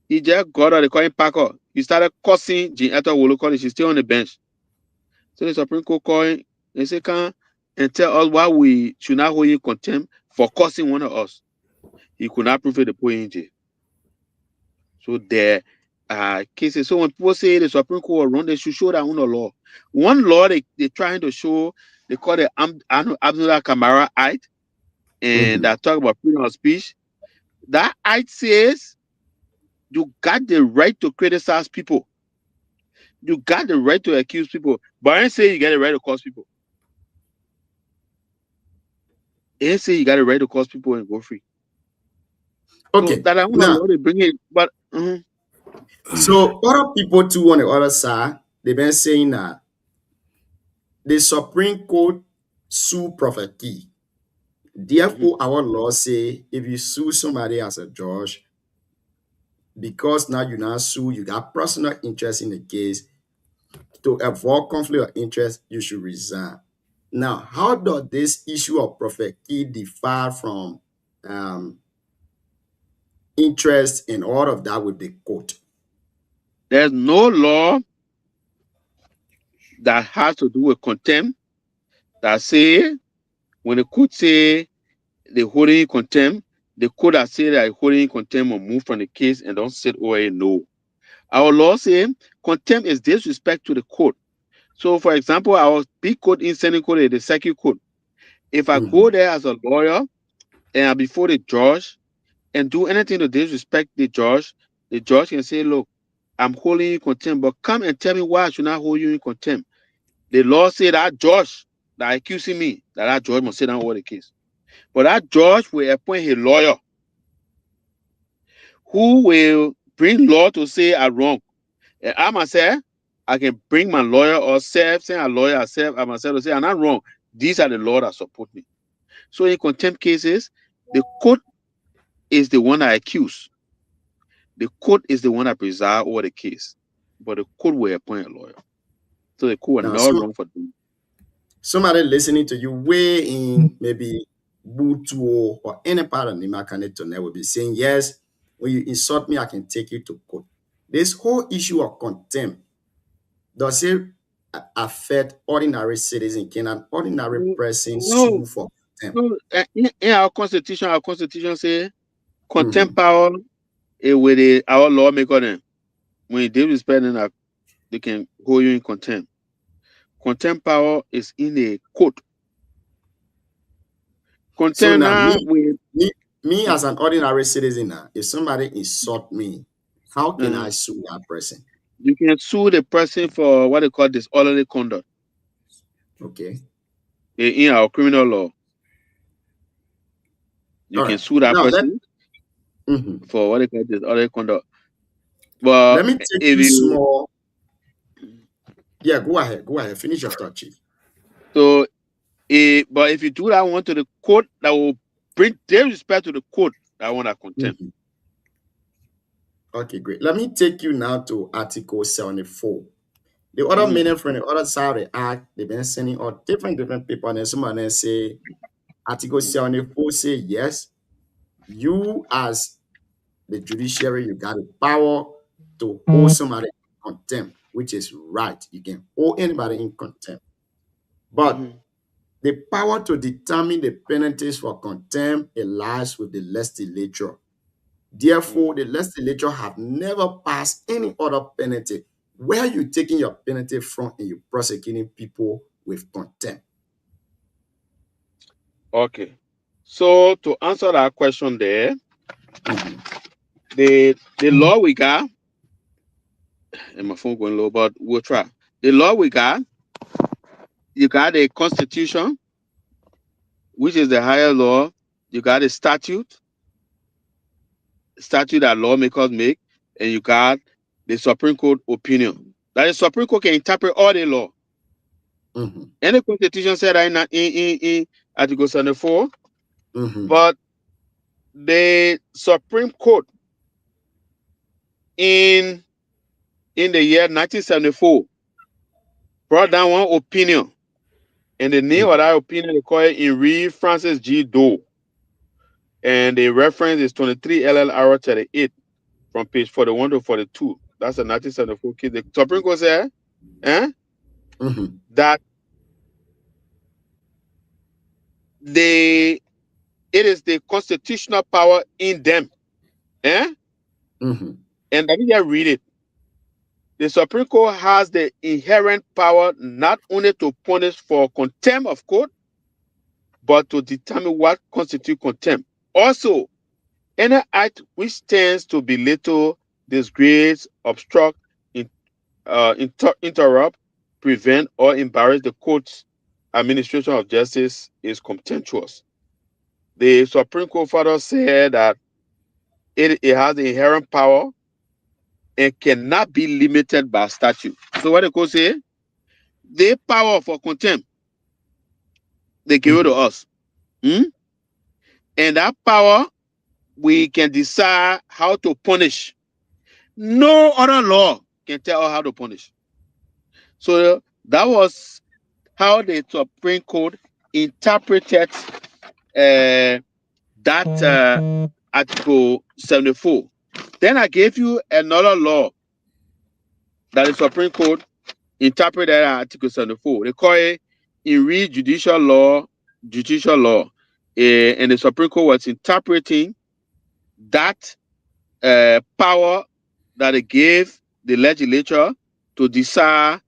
Speaker 8: he just got out, they call him Packer. He started cursing Jean Etta Wolo College. He's still on the bench. So the Supreme Court called him and said, come and tell us why we should not hold you in contempt for cursing one of us. He could not prove it, the put in jail. So there are cases. So when people say the Supreme Court wrong, they should show that on the law. One law they're trying to show, they call it Abdullah Kamara Act, and that talk about freedom of speech. That act says you got the right to criticize people. You got the right to accuse people. But I ain't say you got the right to curse people. I ain't say you got the right to curse people and go free.
Speaker 3: Okay.
Speaker 8: So that I want to bring it, but
Speaker 3: so other people too on the other side, they've been saying that the Supreme Court sue Prophet Key. Therefore, our law say if you sue somebody as a judge, because now you not sue, you got personal interest in the case. To avoid conflict of interest, you should resign. Now, how does this issue of Prophet Key differ from interest and all of that with the court?
Speaker 8: There's no law that has to do with contempt that say when the court say they holding in contempt, the court that say that holding in contempt will move from the case and don't sit over it. No. Our law say contempt is disrespect to the court. So, for example, our big court in Senate court is the circuit court. If I go there as a lawyer and I'm before the judge and do anything to disrespect the judge can say, look, I'm holding you in contempt, but come and tell me why I should not hold you in contempt. The law say that judge that accusing me, that judge must sit down over the case. But that judge will appoint a lawyer who will bring law to say I'm wrong. And I myself, I can bring my lawyer or send a lawyer myself, I myself to say I'm not wrong. These are the law that support me. So in contempt cases, the court is the one that accuse. The court is the one that preside over the case. But the court will appoint a lawyer. So the court will not wrong for doing.
Speaker 3: Somebody listening to you way in maybe Butuo or any part of Nimakane will be saying, yes, when you insult me, I can take you to court. This whole issue of contempt, does it affect ordinary citizens? Can an ordinary person sue for contempt?
Speaker 8: In our constitution say contempt power with our lawmaker then. When they respect them, they can hold you in contempt. Contempt power is in a court. Contempt
Speaker 3: so now,
Speaker 8: now
Speaker 3: me as an ordinary citizen now, if somebody insult me, how can I sue that person?
Speaker 8: You can sue the person for what they call disorderly conduct.
Speaker 3: Okay.
Speaker 8: In our criminal law. You can sue that person for what they call disorderly conduct. But
Speaker 3: let me take you small. Yeah, go ahead. Finish your thought, Chief.
Speaker 8: So, but if you do that one to the court, that will bring disrespect to the court. That one that contempt.
Speaker 3: Okay, great. Let me take you now to Article 74. The other minute from the other side of the act, they've been sending out different people, and somebody say Article 74 say yes, you as the judiciary, you got the power to hold somebody in contempt, which is right. You can hold anybody in contempt. But the power to determine the penalties for contempt, it lies with the legislature. Therefore, the legislature have never passed any other penalty. Where are you taking your penalty from and you're prosecuting people with contempt?
Speaker 8: Okay. So to answer that question there, the law we got, and my phone going low, but we'll try. The law we got, you got a constitution, which is the higher law. You got a statute that lawmakers make, and you got the Supreme Court opinion. That the Supreme Court can interpret all the law. And the Constitution said that in Article 74, but the Supreme Court in the year 1974 brought down one opinion, and the name of that opinion they call it in Reed Francis G. Doe, and the reference is 23 LLR 38 from page 41 to 42. That's a 1974 case. The Supreme Court said that it is the constitutional power in them. And let me just read it. The Supreme Court has the inherent power not only to punish for contempt of court, but to determine what constitutes contempt. Also, any act which tends to belittle, disgrace, obstruct, interrupt, prevent, or embarrass the court's administration of justice is contemptuous. The Supreme Court further said that it has the inherent power and cannot be limited by statute. So what the court say? The power for contempt, they give it to us. And that power, we can decide how to punish. No other law can tell us how to punish. So that was how the Supreme Court interpreted that Article 74. Then I gave you another law that the Supreme Court interpreted Article 74. They call it in real judicial law, and the Supreme Court was interpreting that power that it gave the legislature to decide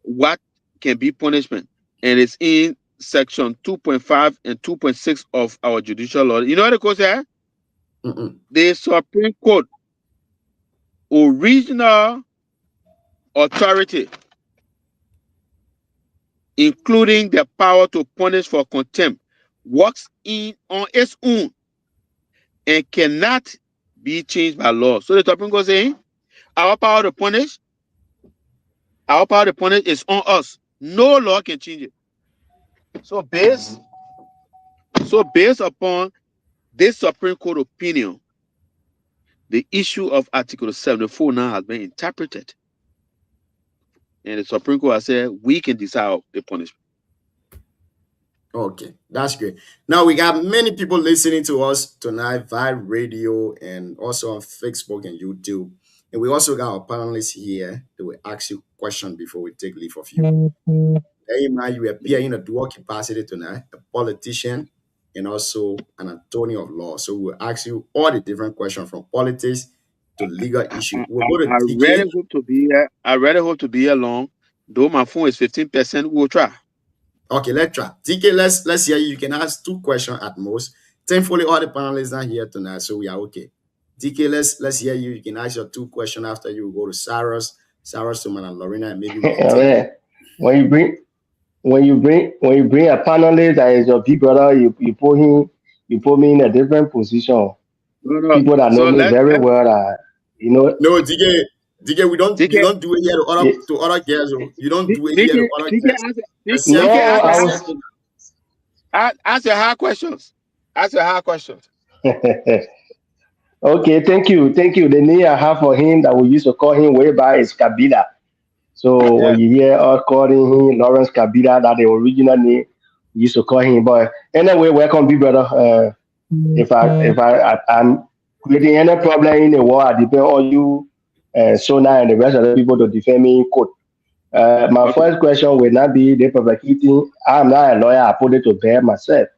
Speaker 8: what can be punishment, and it's in section 2.5 and 2.6 of our judicial law. You know what it goes there? The Supreme Court original authority, including the power to punish for contempt, works on its own and cannot be changed by law. So the Supreme Court saying our power to punish is on us. No law can change it. So based upon this Supreme Court opinion, the issue of Article 74 now has been interpreted. And the Supreme Court has said we can decide the punishment.
Speaker 3: Okay, that's great. Now we got many people listening to us tonight via radio and also on Facebook and YouTube. And we also got our panelists here that will ask you questions before we take leave of you. Hey, man, you appear in a dual capacity tonight, a politician and also an attorney of law. So we'll ask you all the different questions from politics to legal issues. We'll go to
Speaker 8: I
Speaker 3: DK.
Speaker 8: really hope to be here. I really hope to be here long. Though my phone is 15%, we'll try.
Speaker 3: Okay, let's try. DK, let's hear you. You can ask 2 questions at most. Thankfully, all the panelists are here tonight, so we are okay. DK, let's hear you. You can ask your 2 questions after you go to Cyrus, Suman, and Lorena, and maybe we can take it.
Speaker 9: When you bring a panelist that is your big brother, you put me in a different position.
Speaker 8: No.
Speaker 9: People that know me very well, you know.
Speaker 3: No, DK, we don't do it here to other girls. You don't do it here to other girls.
Speaker 8: Ask your hard questions.
Speaker 9: Okay, thank you. The name I have for him that we used to call him way back is Kabila. So when you hear us calling him Lawrence Kabila, that the original name we used to call him. But anyway, welcome, big brother. If I'm creating any problem in the world, I depend on you, Sona, and the rest of the people to defend me in court. My first question will not be the prosecuting. I'm not a lawyer. I put it to bear myself.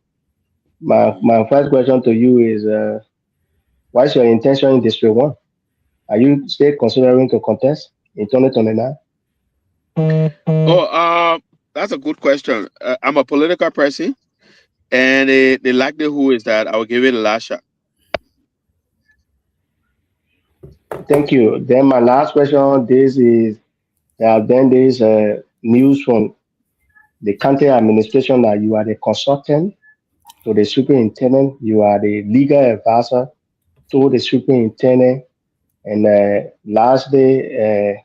Speaker 9: My first question to you is, what's your intention in District 1? Are you still considering to contest in 2029?
Speaker 8: That's a good question. I'm a political person, and the likelihood is that I will give it a last shot.
Speaker 9: Thank you. Then my last question, this is, there have been this news from the county administration that you are the consultant to the superintendent, you are the legal advisor to the superintendent, and last day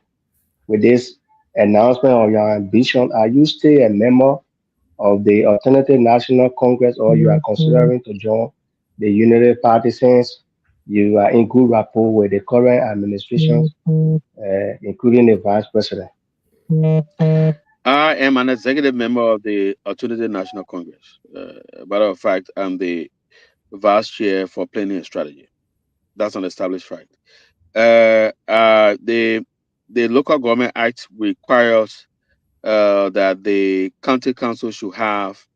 Speaker 9: with this announcement of your ambition, are you still a member of the Alternative National Congress, or you are considering to join the Unity Party since you are in good rapport with the current administration, including the vice president?
Speaker 8: I am an executive member of the Alternative National Congress. Matter of fact, I'm the vice chair for planning and strategy. That's an established fact. The Local Government Act requires that the county council should have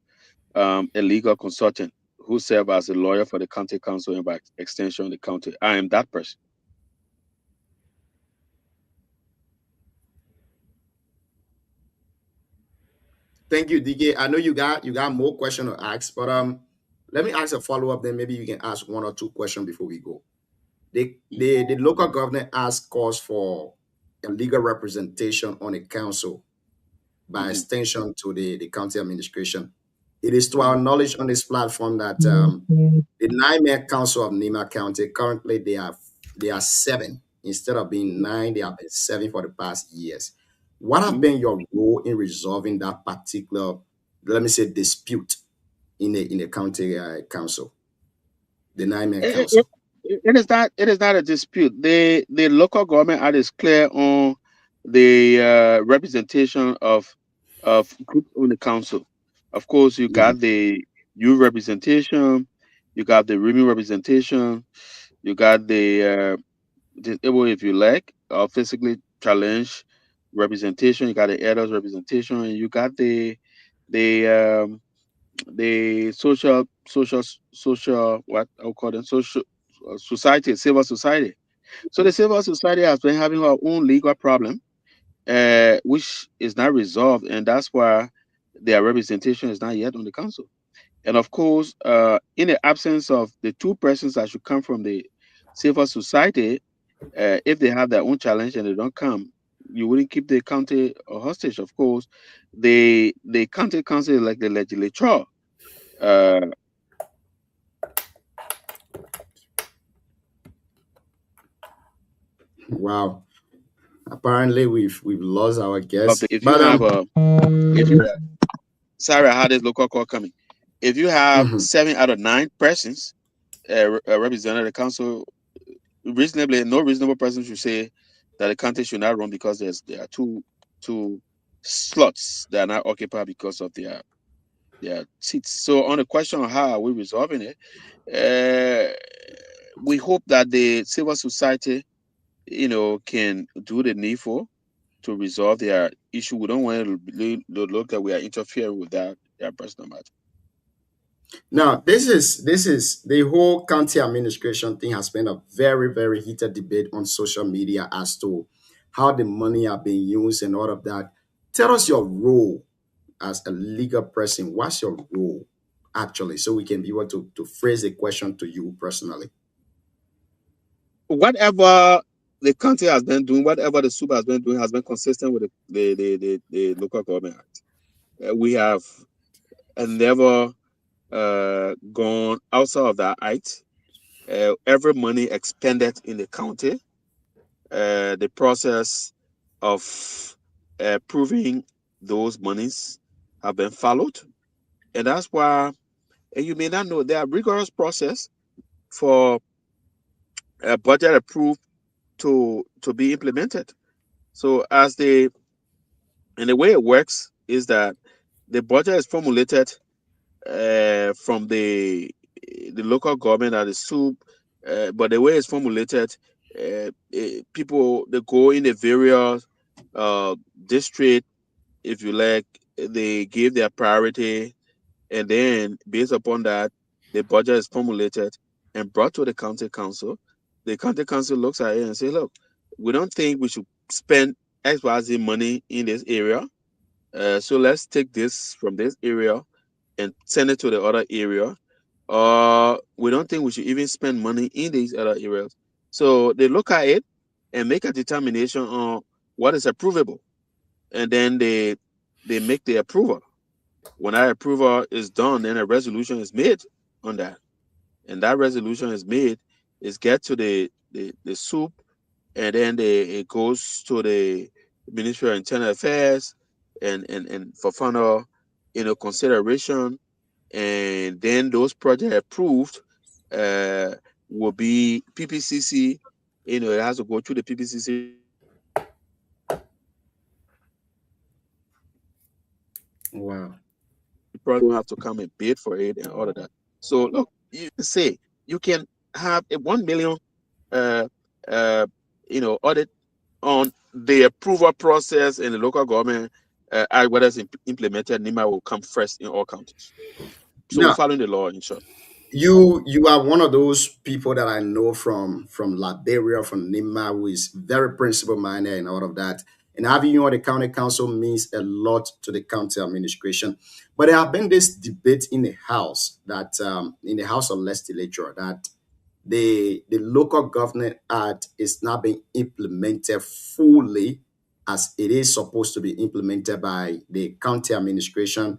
Speaker 8: a legal consultant who serves as a lawyer for the county council and by extension the county. I am that person.
Speaker 3: Thank you, DK. I know you got more questions to ask, but let me ask a follow-up, then maybe you can ask 1 or 2 questions before we go. The local government calls for a legal representation on a council by extension to the county administration. It is to our knowledge on this platform that the 9-man council of Nima County, currently they are 7. Instead of being 9, they have been 7 for the past years. What have been your role in resolving that particular, let me say, dispute in the county council, the 9-man council?
Speaker 8: It is not a dispute. The local government act is clear on the representation of groups on the council. Of course, you got the youth representation, you got the women representation, you got the disabled, if you like, physically challenged representation. You got the adults representation, and you got the social what I would call them social society, civil society. So the civil society has been having her own legal problem, which is not resolved, and that's why their representation is not yet on the council. And of course, in the absence of the two persons that should come from the civil society, if they have their own challenge and they don't come, you wouldn't keep the county hostage. Of course, the county council is like the legislature. Uh,
Speaker 3: Wow. Apparently, we've lost our guest.
Speaker 8: if you have if you sorry, I had this local call coming. If you have 7 out of 9 persons represented the council, reasonably, no reasonable person should say that the county should not run because there are two slots that are not occupied because of their seats. So on the question of how are we resolving it, we hope that the civil society, can do the needful to resolve their issue. We don't want to look that we are interfering with their personal matter.
Speaker 3: Now, this is the whole county administration thing has been a very, very heated debate on social media as to how the money are being used and all of that. Tell us your role as a legal person. What's your role actually, so we can be able to phrase a question to you personally?
Speaker 8: Whatever the county has been doing, whatever the SUB has been doing, has been consistent with the local government act. We have never gone outside of that act. Every money expended in the county, the process of proving those monies have been followed, and that's why, and you may not know, there are rigorous process for a budget approved to be implemented. So and the way it works is that the budget is formulated from the local government and the SUB, but the way it's formulated, people, they go in the various district, if you like, they give their priority, and then based upon that, the budget is formulated and brought to the county council. The county council looks at it and say, look, we don't think we should spend XYZ money in this area. So let's take this from this area and send it to the other area. We don't think we should even spend money in these other areas. So they look at it and make a determination on what is approvable. And then they make the approval. When that approval is done, then a resolution is made on that. And that resolution is made, is get to the SUB, and then it goes to the Ministry of Internal Affairs and for final consideration, and then those projects approved will be PPCC. It has to go through the PPCC.
Speaker 3: Wow.
Speaker 8: You probably have to come and bid for it and all of that. So look, you say you can have a 1 million audit on the approval process in the local government. Whether it's implemented, NIMA will come first in all counties. So we're following the law, in short.
Speaker 3: You are one of those people that I know from Liberia, from NIMA, who is very principle minded and all of that. And having you on the county council means a lot to the county administration. But there have been this debate in the House that in the House of Legislature that the local government act is not being implemented fully as it is supposed to be implemented by the county administration.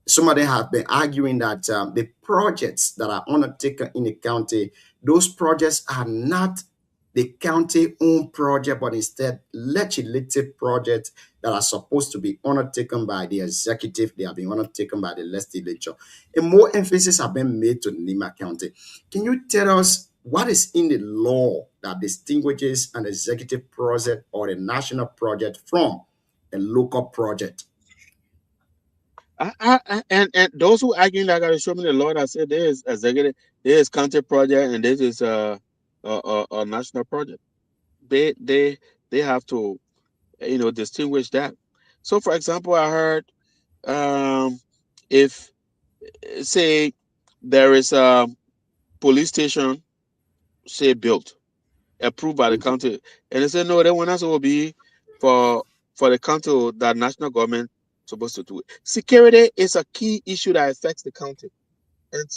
Speaker 3: Some of them have been arguing that the projects that are undertaken in the county, those projects are not the county-owned project, but instead legislative projects that are supposed to be undertaken by the executive. They have been undertaken by the legislature. And more emphasis have been made to Nima County. Can you tell us what is in the law that distinguishes an executive project or a national project from a local project?
Speaker 8: And those who arguing that gotta show me the law that said there is executive, there is county project, and this is a national project. They they have to distinguish that. So, for example, I heard if say there is a police station say built approved by the county, and they say no, they want us to be for the county that national government supposed to do it. Security is a key issue that affects the county, and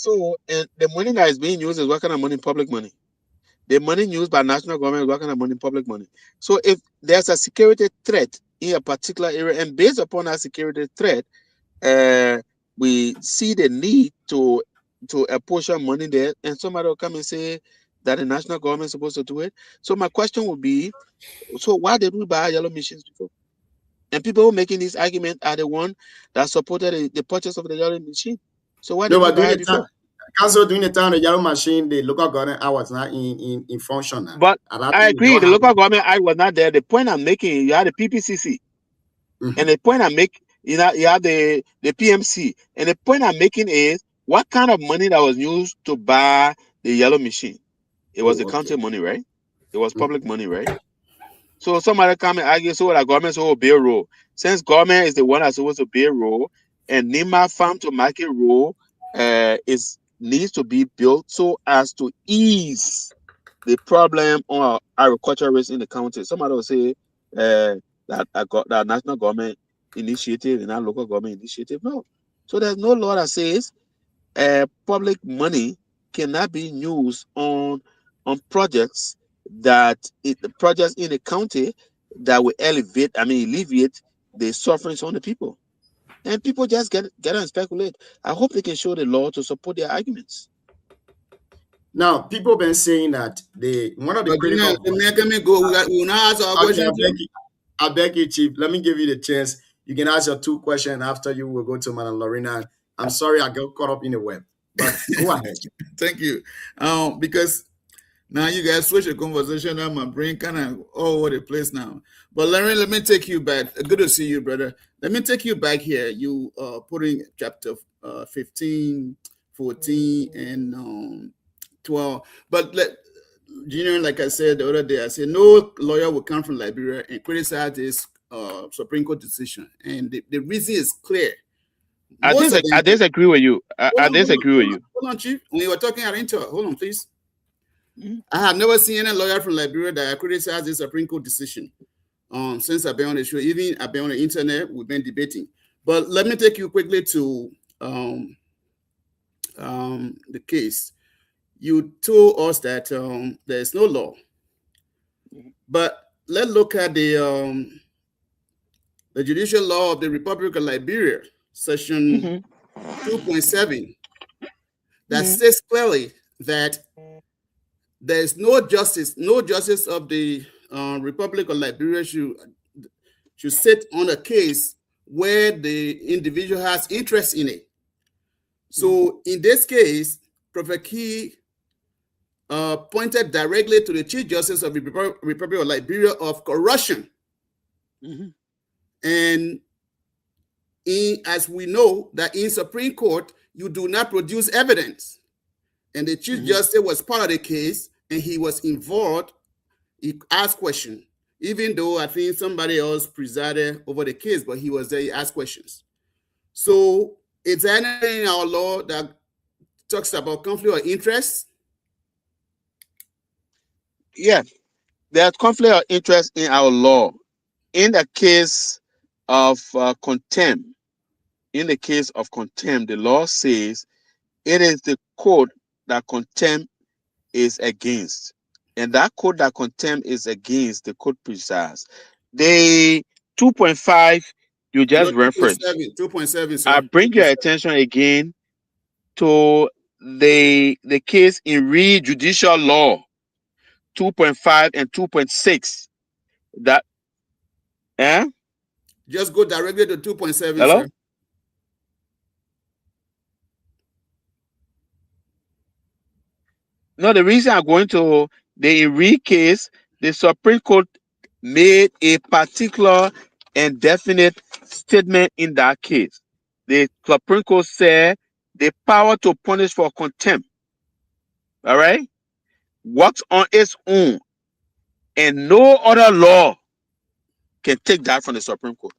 Speaker 8: the money that is being used is what kind of money? Public money. The money used by national government is what kind of money? Public money. So if there's a security threat in a particular area, and based upon that security threat, we see the need to apportion money there, and somebody will come and say that the national government is supposed to do it. So my question would be, so why did we buy yellow machines before? And people who are making this argument are the one that supported the purchase of the yellow machine. So why did we buy it before?
Speaker 3: Council during the time the yellow machine, the local government I was not in function now.
Speaker 8: But I agree, the local government I was not there. The point I'm making, you had the PPCC, and the point I'm making, you have the PMC, and the point I'm making is what kind of money that was used to buy the yellow machine? It was the county money, right? It was public money, right? So somebody come and argue, so the government supposed to pay road. Since government is the one that's supposed to pay road, and Nima farm to market road needs to be built so as to ease the problem on agriculturists in the county. Somebody will say that national government initiative and not local government initiative. No. So there's no law that says public money cannot be used on projects projects in the county that will alleviate the sufferings on the people. And people just get and speculate. I hope they can show the law to support their arguments.
Speaker 3: Now, people have been saying that one of the critical. I beg you, Chief. Let me give you the chance. You can ask your 2 questions. After you will go to Madam Lorena. I'm sorry I got caught up in the web. But go ahead.
Speaker 7: Thank you. Because now you guys switch the conversation and my brain kind of all over the place now. But Larry, let me take you back. Good to see you, brother. Let me take you back here. You put in chapter 15, 14, and 12. But Junior, like I said the other day, I said no lawyer will come from Liberia and criticize this Supreme Court decision. And the reason is clear.
Speaker 8: I disagree with you. I disagree with you.
Speaker 7: Hold on, Chief. When you were talking at Intel, hold on, please. I have never seen any lawyer from Liberia that criticized this Supreme Court decision. Since I've been on the show, even I've been on the internet, we've been debating. But let me take you quickly to the case. You told us that there's no law, but let's look at the judicial law of the Republic of Liberia, section 2.7, that says clearly that there's no justice of the Republic of Liberia should sit on a case where the individual has interest in it. So in this case, Prophet Key pointed directly to the Chief Justice of the Republic of Liberia of corruption. And as we know that in Supreme Court, you do not produce evidence. And the Chief Justice was part of the case and he was involved. He asked questions, even though I think somebody else presided over the case, but he was there, he asked questions. So is there anything in our law that talks about conflict of interest?
Speaker 8: Yeah, there's conflict of interest in our law. In the case of contempt, the law says it is the code that contempt is against. And that code that contempt is against, the code precise. The 2.5 you just referenced.
Speaker 7: 2.7.
Speaker 8: I bring your attention again to the case in Reed Judicial Law 2.5 and 2.6. That
Speaker 7: just go directly to 2.7.
Speaker 8: Hello?
Speaker 7: Sir.
Speaker 8: No, the reason I'm going to the Reed case, the Supreme Court made a particular and definite statement in that case. the Supreme Court said the power to punish for contempt, all right, works on its own, and no other law can take that from the Supreme Court.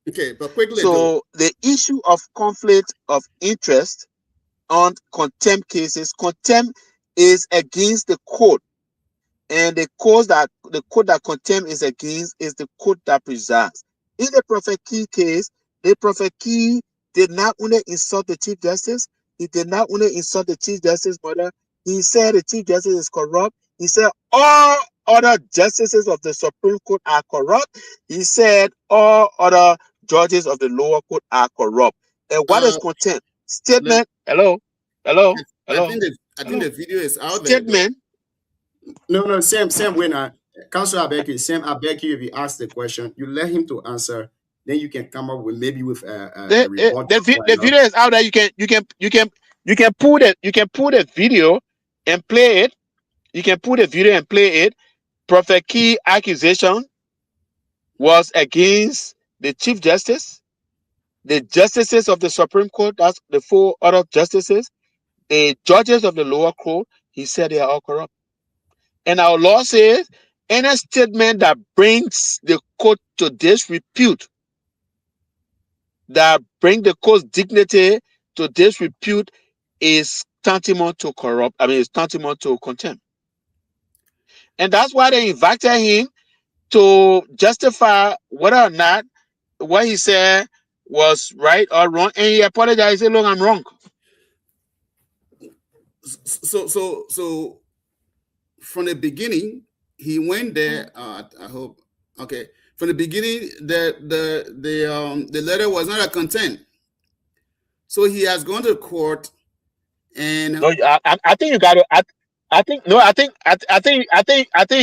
Speaker 7: Okay, but quickly
Speaker 8: So
Speaker 7: though.
Speaker 8: the issue of conflict of interest on contempt cases, contempt is against the court, and the court that contempt is against is the court that preserves. In the Prophet Key case, the Prophet Key did not only insult the Chief Justice, he did not only insult the Chief Justice's mother, he said the Chief Justice is corrupt. He said all other justices of the Supreme Court are corrupt. He said all other judges of the lower court are corrupt. And what is contempt? Statement. Hello.
Speaker 7: I think the video is out there.
Speaker 8: Statement.
Speaker 3: No, Sam, wait now. Council, I beg you, Sam, I beg you, if you ask the question, you let him to answer, then you can come up with maybe with a report.
Speaker 8: The video is out there. You can pull the video and play it. You can pull the video and play it. Prophet Key accusation was against the Chief Justice, the justices of the Supreme Court, that's the 4 other justices, the judges of the lower court. He said they are all corrupt. And our law says any statement that brings the court to disrepute, that bring the court's dignity to disrepute, is tantamount to corrupt. I mean, it's tantamount to contempt. And that's why they invited him to justify whether or not what he said was right or wrong. And he apologized. He said, look, I'm wrong.
Speaker 7: So from the beginning, he went there. I hope. Okay. From the beginning, the letter was not a contempt. So he has gone to court, and
Speaker 8: no, I think you got to. I think you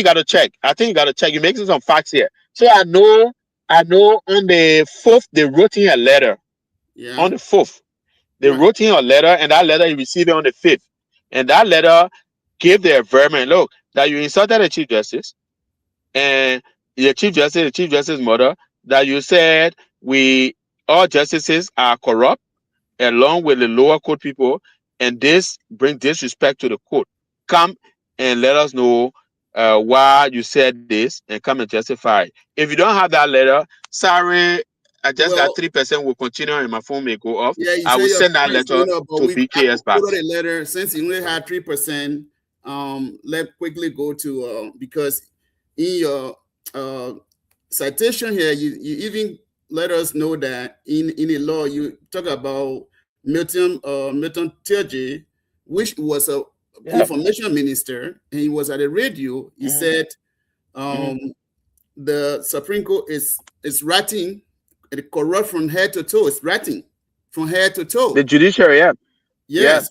Speaker 8: got to check. I think you got to check. You're making some facts here. So I know on the 4th they wrote him a letter.
Speaker 7: Yeah.
Speaker 8: On the 4th, they wrote him a letter, and that letter he received it on the 5th. And that letter gave the environment, look, that you insulted the Chief Justice and the Chief Justice's mother, that you said all justices are corrupt, along with the lower court people, and this brings disrespect to the court. Come and let us know why you said this, and come and justify. If you don't have that letter, sorry, I just got 3% will continue and my phone may go off.
Speaker 7: Yeah,
Speaker 8: I will send that letter to BKS back.
Speaker 7: The letter, since you only had 3%, let's quickly go to because in your citation here, you even let us know that in the law you talk about Milton Tiaji, which was a information minister, and he was at the radio. He said the Supreme Court is writing corrupt from head to toe. It's writing from head to toe.
Speaker 8: The judiciary,
Speaker 7: Yes.
Speaker 8: Yeah.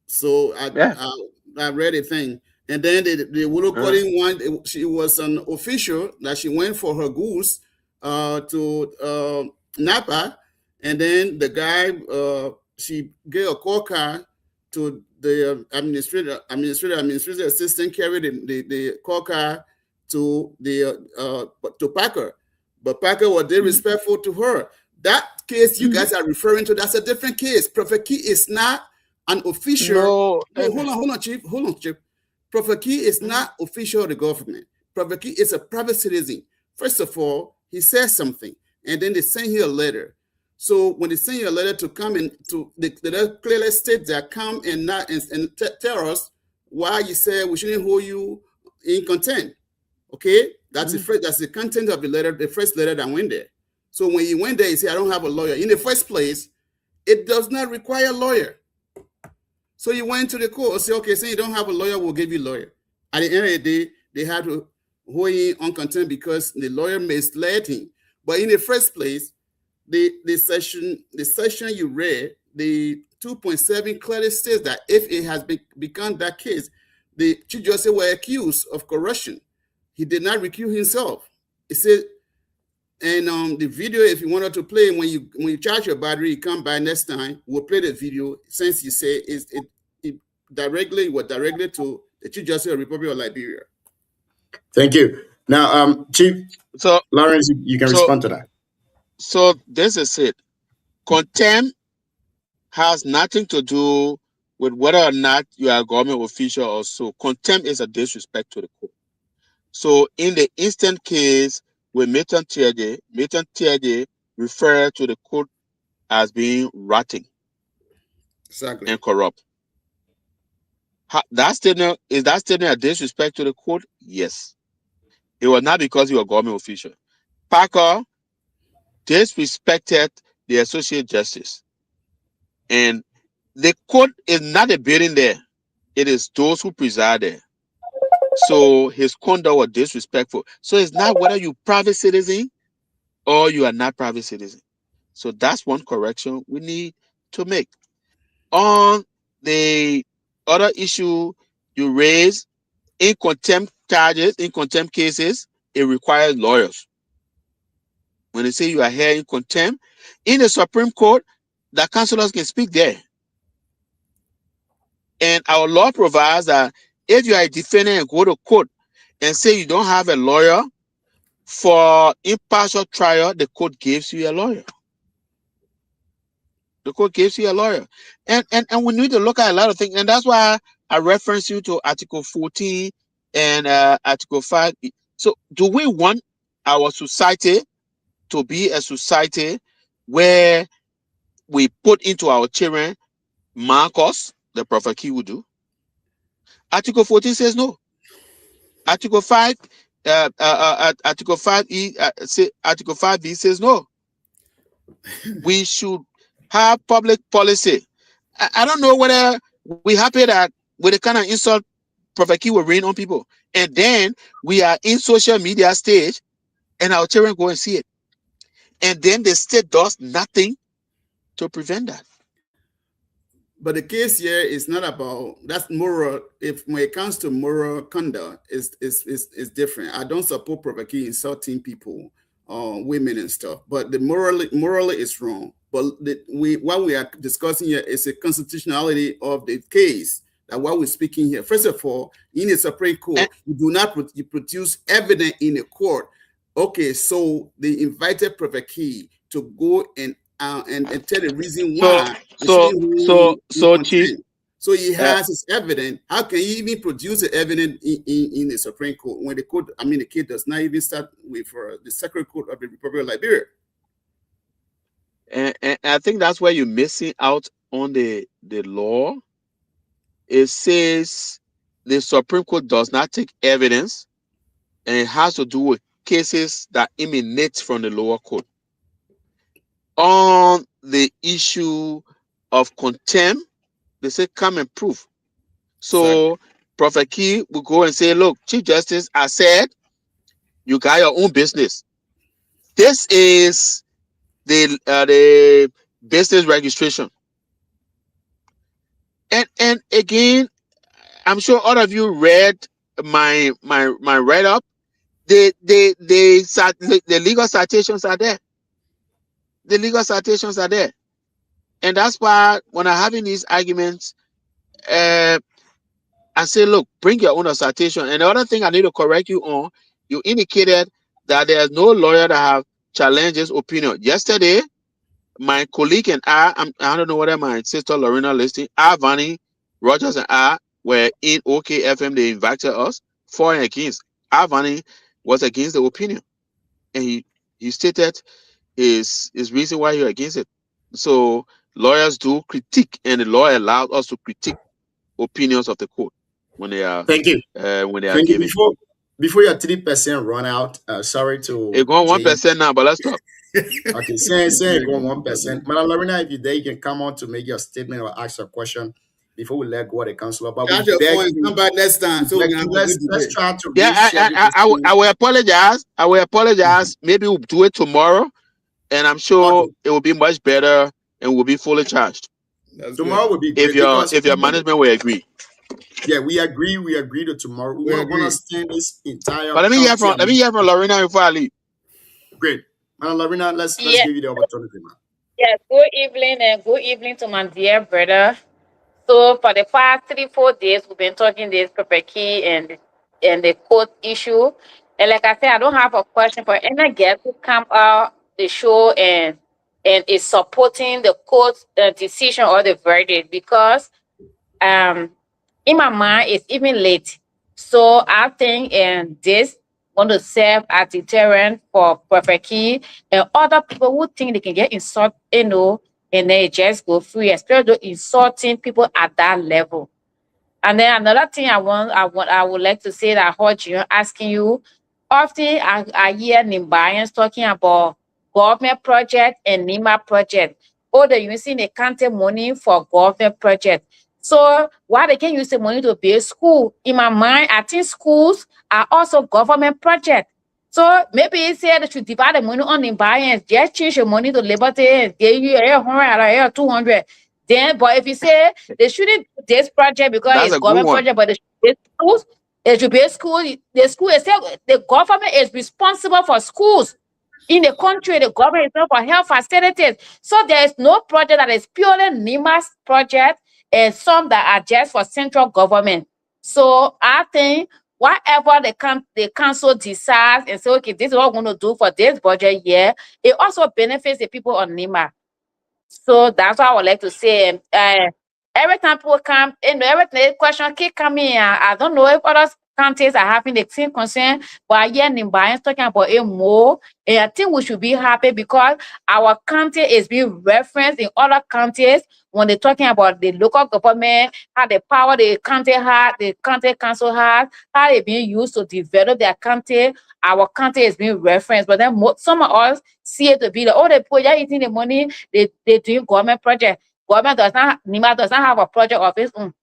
Speaker 7: So I read a thing. And then the Wulu Coding one, she was an official that she went for her goods to Napa. And then the guy, she gave a call card to the administrative assistant, carried the call card to Packer. But Packer was disrespectful to her. That case you guys are referring to, that's a different case. Prophet Key is not an official. No, hold on, Chief. Prophet Key is not official of the government. Prophet Key is a private citizen. First of all, he says something, and then they send you a letter. So when they send you a letter to come and they clearly state that come and tell us why you said we shouldn't hold you in contempt. Okay, that's the content of the letter, the first letter that went there. So when you went there, you say, I don't have a lawyer. In the first place, it does not require a lawyer. So you went to the court and say, okay, since you don't have a lawyer, we'll give you a lawyer. At the end of the day, they had to hold him on contempt because the lawyer misled him. But in the first place, the section you read, the 2.7 clearly states that if it has become that case, the Chief Justice were accused of corruption. He did not recuse himself. It said, and the video, if you wanted to play, when you charge your battery, you come by next time, we'll play the video. Since you say it directly to the Chief Justice of the Republic of Liberia.
Speaker 3: Thank you. Now, Chief Lawrence, you can respond to that.
Speaker 8: So this is it.
Speaker 7: Contempt has nothing to do with whether or not you are a government official or so. Contempt is a disrespect to the court. So in the instant case with Milton Tiaje referred to the court as being rotten and corrupt. Is that statement a disrespect to the court? Yes. It was not because he was a government official. Parker disrespected the associate justice. And the court is not a building there. It is those who preside there. So his conduct was disrespectful. So it's not whether you're private citizen or you are not private citizen. So that's one correction we need to make. On the other issue you raised, in contempt charges, in contempt cases, it requires lawyers. When they say you are here in contempt, in the Supreme Court, the counselors can speak there. And our law provides that if you are a defendant and go to court and say you don't have a lawyer for impartial trial, the court gives you a lawyer. The court gives you a lawyer. And we need to look at a lot of things. And that's why I reference you to Article 14 and Article 5. So do we want our society to be a society where we put into our children Marcos, the Prophet Key would do? Article 14 says no. Article 5, Article 5E, Article 5B says no. We should have public policy. I don't know whether we're happy that with the kind of insult Prophet Key will rain on people, and then we are in social media stage, and our children go and see it, and then the state does nothing to prevent that. But the case here is not about that's moral. If when it comes to moral conduct, is different. I don't support Prophet Key insulting people, women and stuff. But the morally is wrong. But what we are discussing here is a constitutionality of the case. That what we're speaking here. First of all, in the Supreme Court, you do not produce evidence in the court. Okay, so they invited Prophet Key to go and tell the reason why. Chief. So he has his evidence. How can he even produce the evidence in the Supreme Court when the court? I mean, the case does not even start with the Sacred Court of the Republic of Liberia.
Speaker 8: And I think that's where you're missing out on the law. It says the Supreme Court does not take evidence, and it has to do with cases that emanate from the lower court. On the issue of contempt, they say come and prove. So Prophet Key will go and say, look, Chief Justice, I said you got your own business. This is the business registration. And again, I'm sure all of you read my write-up. The legal citations are there. The legal citations are there. And that's why when I'm having these arguments, I say, look, bring your own citation. And the other thing I need to correct you on, you indicated that there's no lawyer that have challenged his opinion. Yesterday, my colleague and I don't know whether my sister Lorena listening, Vani, Rogers and I were in OKFM. They invited us for and against. Vani was against the opinion. And he stated his reason why you're against it. So lawyers do critique, and the law allows us to critique opinions of the court when they are given.
Speaker 3: Before your 3% run out, sorry to
Speaker 8: it's going 1% now, but let's talk.
Speaker 3: Okay, say go 1%. Madam Lorena, if you're there, you can come on to make your statement or ask a question before we let go of the councilor. But
Speaker 7: come back next time. So
Speaker 3: let's try to.
Speaker 8: I will apologize. I will apologize. Maybe we'll do it tomorrow, and I'm sure it will be much better and we'll be fully charged.
Speaker 3: Tomorrow will be
Speaker 8: if your management will agree.
Speaker 3: Yeah, we agree. We agree to tomorrow. We want to stand this entire.
Speaker 8: But let me hear from Lorena before I leave.
Speaker 3: Great, Lorena. Let's give you the opportunity, man.
Speaker 10: Yes. Good evening and good evening to my dear brother. So for the past 3-4 days, we've been talking this Prophet Key and the court issue. And like I said, I don't have a question for any guest who come out the show and and is supporting the court's decision or the verdict, because in my mind it's even late. So I think this going to serve as deterrent for Prophet Key and other people who think they can get insult, and they just go free, especially those insulting people at that level. And then another thing I would like to say that I heard you asking you. Often I hear Nimbayans talking about government project and NIMA project. Oh, they're using the county money for government project. So why they can't use the money to build school? In my mind, I think schools are also government project. So maybe it's say they should divide the money on Nimbayans, just change the money to Liberty and give you 100 or 200. Then, but if you say they shouldn't do this project because
Speaker 8: That's
Speaker 10: it's
Speaker 8: a good
Speaker 10: government
Speaker 8: one.
Speaker 10: project, but they should build schools, it should be school. The school is the government is responsible for schools in the country. The government is responsible for health facilities. So there is no project that is purely NIMA's project, and some that are just for central government. So I think whatever the council decides and say, okay, this is what we're going to do for this budget year, it also benefits the people on NIMA. So that's what I would like to say. Every time people come, every question keep coming. I don't know if other counties are having the same concern, but here Nimbayans talking about it more. And I think we should be happy because our county is being referenced in other counties when they're talking about the local government, how the power the county has, the county council has, how they're being used to develop their county. Our county is being referenced, but then some of us see it to be like, oh, they put eating the money, they doing government project. Government does not, NIMA does not have a project of its own.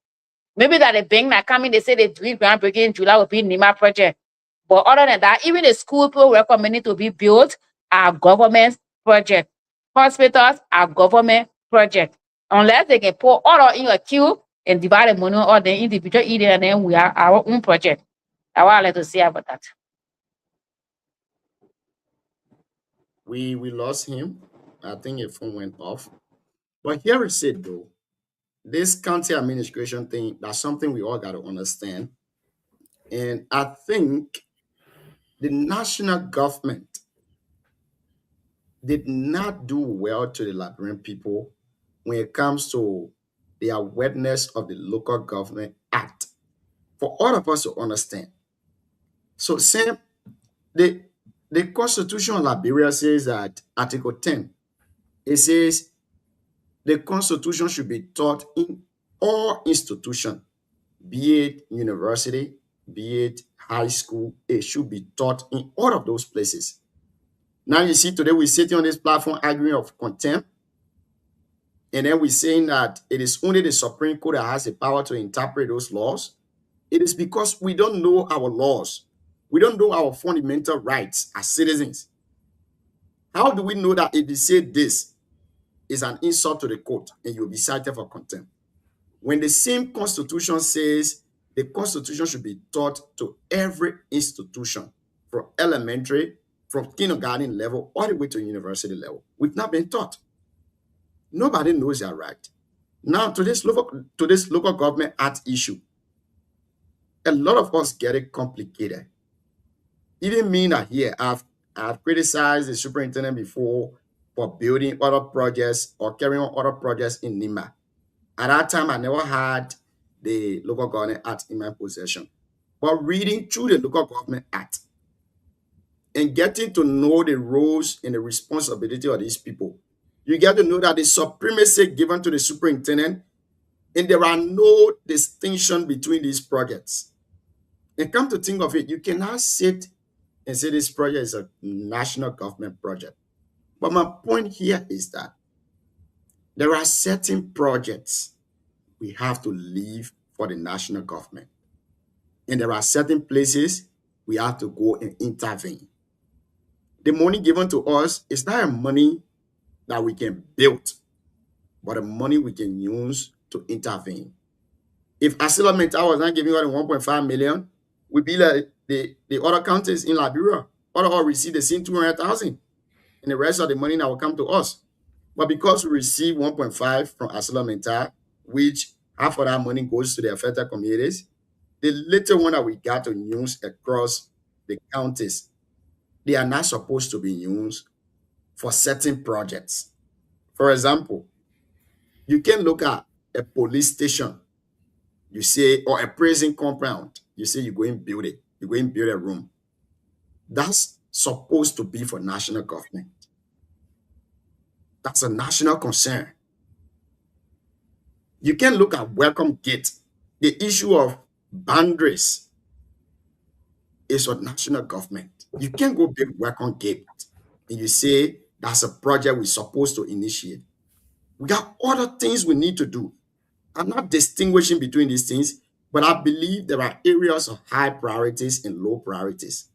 Speaker 10: Maybe that the bank that coming, they say they doing groundbreaking in July will be NIMA project. But other than that, even the school people recommending to be built are government project. Hospitals are government project. Unless they can put all in a queue and divide the money or the individual eating, and then we are our own project. That's what I like to say about that.
Speaker 3: We lost him. I think your phone went off. But here is it though. This county administration thing, that's something we all got to understand. And I think the national government did not do well to the Liberian people when it comes to the awareness of the Local Government Act. For all of us to understand. So, Sam, the Constitution of Liberia says that Article 10, it says the Constitution should be taught in all institutions, be it university, be it high school, it should be taught in all of those places. Now you see, today we're sitting on this platform arguing of contempt, and then we're saying that it is only the Supreme Court that has the power to interpret those laws. It is because we don't know our laws. We don't know our fundamental rights as citizens. How do we know that if you say this is an insult to the court and you'll be cited for contempt? When the same Constitution says the Constitution should be taught to every institution, from elementary, from kindergarten level, all the way to university level. We've not been taught. Nobody knows their right. Now, to this local government act issue, a lot of us get it complicated. Even me not here, I've criticized the superintendent before for building other projects or carrying on other projects in NIMA. At that time, I never had the Local Government Act in my possession. But reading through the Local Government Act and getting to know the roles and the responsibility of these people, you get to know that the supremacy given to the superintendent, and there are no distinction between these projects. And come to think of it, you cannot sit and say this project is a national government project. But my point here is that there are certain projects we have to leave for the national government. And there are certain places we have to go and intervene. The money given to us is not a money that we can build, but a money we can use to intervene. If Asila Mental was not giving us 1.5 million, we'd be like the other counties in Liberia. All receive the same 200,000, and the rest of the money that will come to us. But because we receive 1.5 from Asila Mental, which half of that money goes to the affected communities, the little one that we got to use across the counties, they are not supposed to be used for certain projects. For example, you can look at a police station, you say, or a prison compound, you say you go and build it, you go and build a room. That's supposed to be for national government. That's a national concern. You can look at Welcome Gate. The issue of boundaries is for national government. You can't go build Welcome Gate and you say that's a project we're supposed to initiate. We got other things we need to do. I'm not distinguishing between these things, but I believe there are areas of high priorities and low priorities.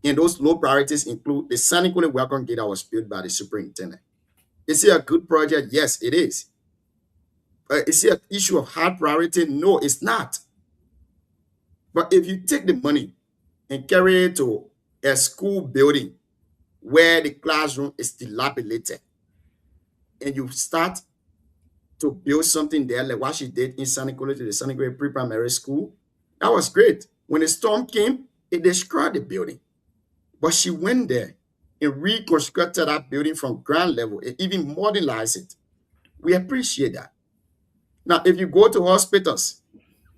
Speaker 3: And those low priorities include the Sanniquellie Welcome Gate that was built by the superintendent. Is it a good project? Yes, it is. But is it an issue of high priority? No, it's not. But if you take the money and carry it to a school building where the classroom is dilapidated, and you start to build something there like what she did in Sanniquellie, to the Sanniquellie Pre-Primary School, that was great. When the storm came, it destroyed the building. But she went there and reconstructed that building from ground level and even modernized it. We appreciate that. Now, if you go to hospitals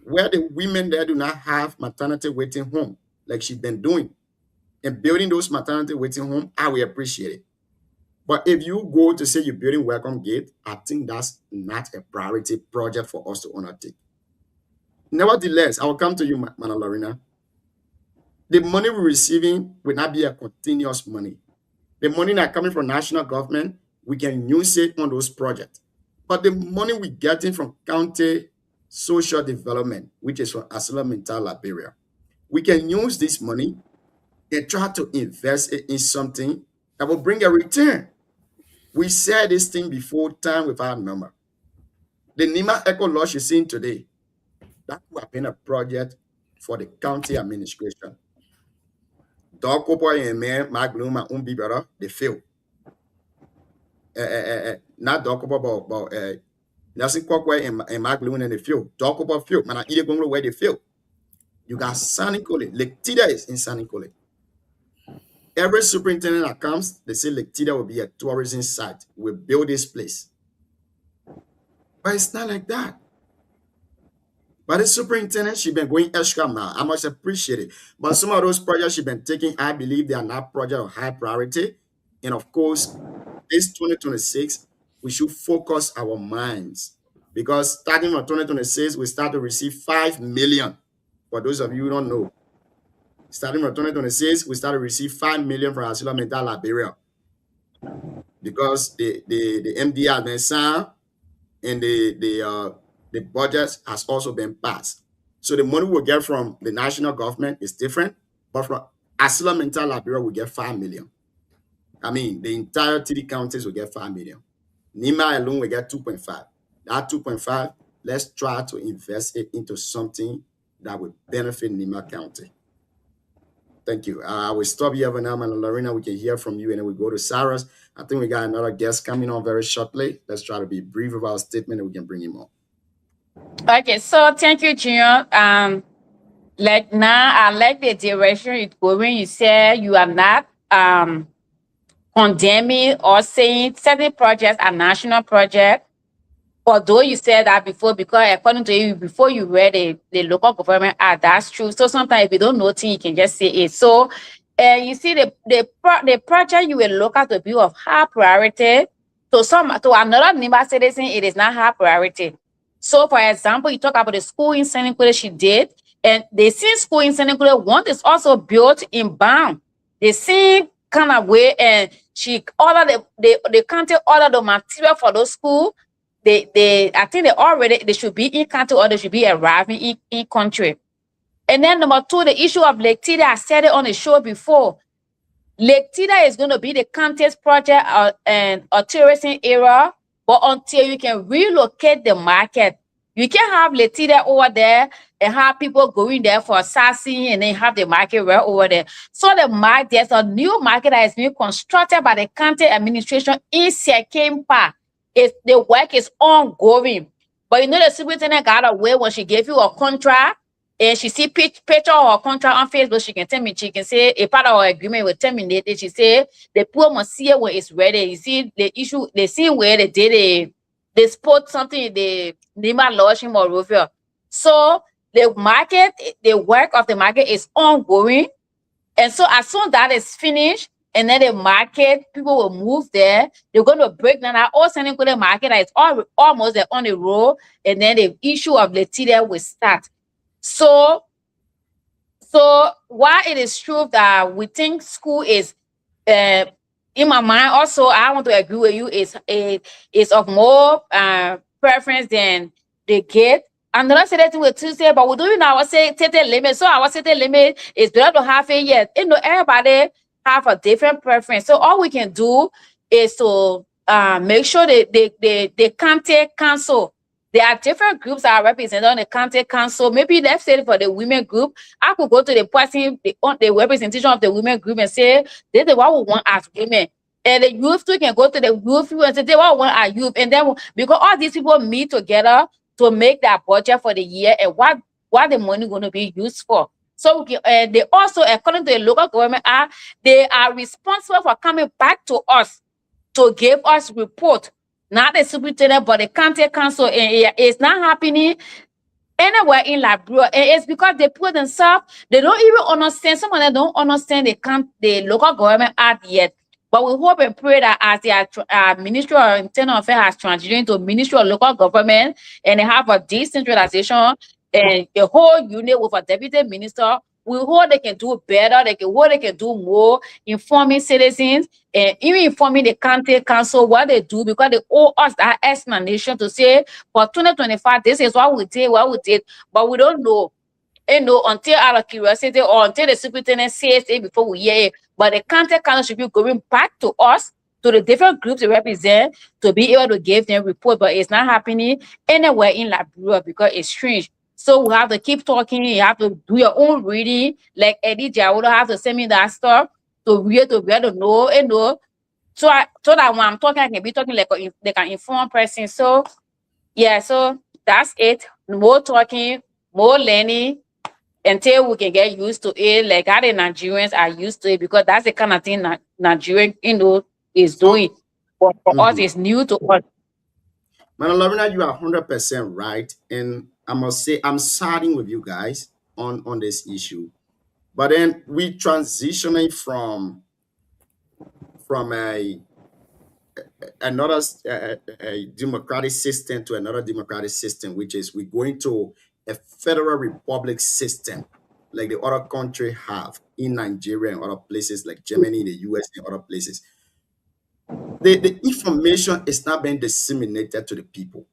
Speaker 3: where the women there do not have maternity waiting home, like she's been doing, and building those maternity waiting home, I will appreciate it. But if you go to say you're building Welcome Gate, I think that's not a priority project for us to undertake. Nevertheless, I will come to you, Mana Lorena. The money we're receiving will not be a continuous money. The money that coming from national government, we can use it on those projects. But the money we're getting from county social development, which is from ArcelorMittal Liberia, we can use this money and try to invest it in something that will bring a return. We said this thing before, time without number. The Nima Eco Lodge you're seeing today, that would have been a project for the county administration. Dokopo and Mayor Magluma Umbibara, they failed. Not Dokopo, but Nelson Kwakwe and Magluma and they failed. Dokopo failed. Man, I either going where they failed. You got Sanniquellie. Lake Tida is in Sanniquellie. Every superintendent that comes, they say Lake Tida will be a tourism site. We'll build this place. But it's not like that. But the superintendent, she's been going extra mile. I must appreciate it. But some of those projects she's been taking, I believe they are not projects of high priority. And of course, this 2026, we should focus our minds. Because starting from 2026, we start to receive 5 million. For those of you who don't know. Starting from 2026, we start to receive 5 million from ArcelorMittal Liberia. Because the MD has been signed and the budget has also been passed. So the money we'll get from the national government is different, but from ArcelorMittal Liberia, we get 5 million. I mean, the entire TD counties will get 5 million. Nima alone will get 2.5. That 2.5, let's try to invest it into something that will benefit Nima County. Thank you. I will stop here for now, Mana Lorena. We can hear from you, and then we go to Cyrus. I think we got another guest coming on very shortly. Let's try to be brief about our statement, and we can bring him on.
Speaker 10: Okay, so thank you, Junior. Like now, I like the direction it's going. You say you are not condemning or saying certain projects are national projects. Although you said that before, because according to you, before you read the local government act, that's true. So sometimes if you don't know things, you can just say it. So you see the project you will look at to be of high priority. To another neighbor citizen, it is not high priority. So for example, you talk about the school in Sanniquellie she did, and the same school in Sanniquellie one is also built in Bound. The same kind of way, and she ordered the county ordered the material for those schools. I think they should be in country or they should be arriving in country. And then number two, the issue of Lake Tida, I said it on the show before. Lake Tida is going to be the county's project and a tourism area, but until you can relocate the market, you can't have Lake Tida over there and have people going there for sightseeing and then have the market right over there. So there's a new market that is being constructed by the county administration in Sekimpa. The work is ongoing. But you know the superintendent got away when she gave you a contract and she see picture of her contract on Facebook, she can tell me, she can say a part of her agreement will terminate it. She say the poor must see it when it's ready. You see the issue, they see where they did they spot something in the Nima Lodging Morovia. So the market, the work of the market is ongoing. And so as soon as that is finished, and then the market, people will move there. They're going to break down that all sending to the market that it's almost on the road, and then the issue of the TDL will start. So while it is true that we think school is, in my mind also, I want to agree with you, is of more preference than the gate. I'm not saying that with Tuesday, but we're doing our certain limit. So our certain limit is better to have it yet. You know, everybody have a different preference. So all we can do is to make sure that the county council, there are different groups that are represented on the county council. Maybe let's say for the women group, I could go to the person, the representation of the women group and say, this is what we want as women. And the youth too can go to the youth and say, this is what we want as youth. And then because all these people meet together to make that budget for the year and what the money going to be used for. So they also, according to the local government act, they are responsible for coming back to us to give us report. Not the superintendent, but the county council. And it's not happening anywhere in Liberia. And it's because they put themselves, they don't even understand. Some of them don't understand the local government act yet. But we hope and pray that as the Ministry of Internal Affairs has transitioned to Ministry of Local Government and they have a decentralization and a whole unit with a deputy minister, we hope they can do better, they can do more, informing citizens and even informing the county council what they do, because they owe us that explanation to say for 2025, this is what we did, but we don't know. You know, until out of curiosity or until the superintendent says it before we hear it. But the county council should be going back to us, to the different groups they represent, to be able to give them report. But it's not happening anywhere in Liberia because it's strange. So we have to keep talking. You have to do your own reading. Like Eddie Jawodo have to send me that stuff to be able to know, you know. So that when I'm talking, I can be talking like an informed person. So yeah, so that's it. More talking, more learning, until we can get used to it, like how the Nigerians are used to it, because that's the kind of thing that Nigerian, you know, is doing. But for us, it's new to us.
Speaker 3: Madam Lorena, you are 100% right. And I must say, I'm siding with you guys on this issue. But then we transitioning from another a democratic system to another democratic system, which is we're going to a federal republic system like the other country have in Nigeria and other places like Germany, the US, and other places. The information is not being disseminated to the people.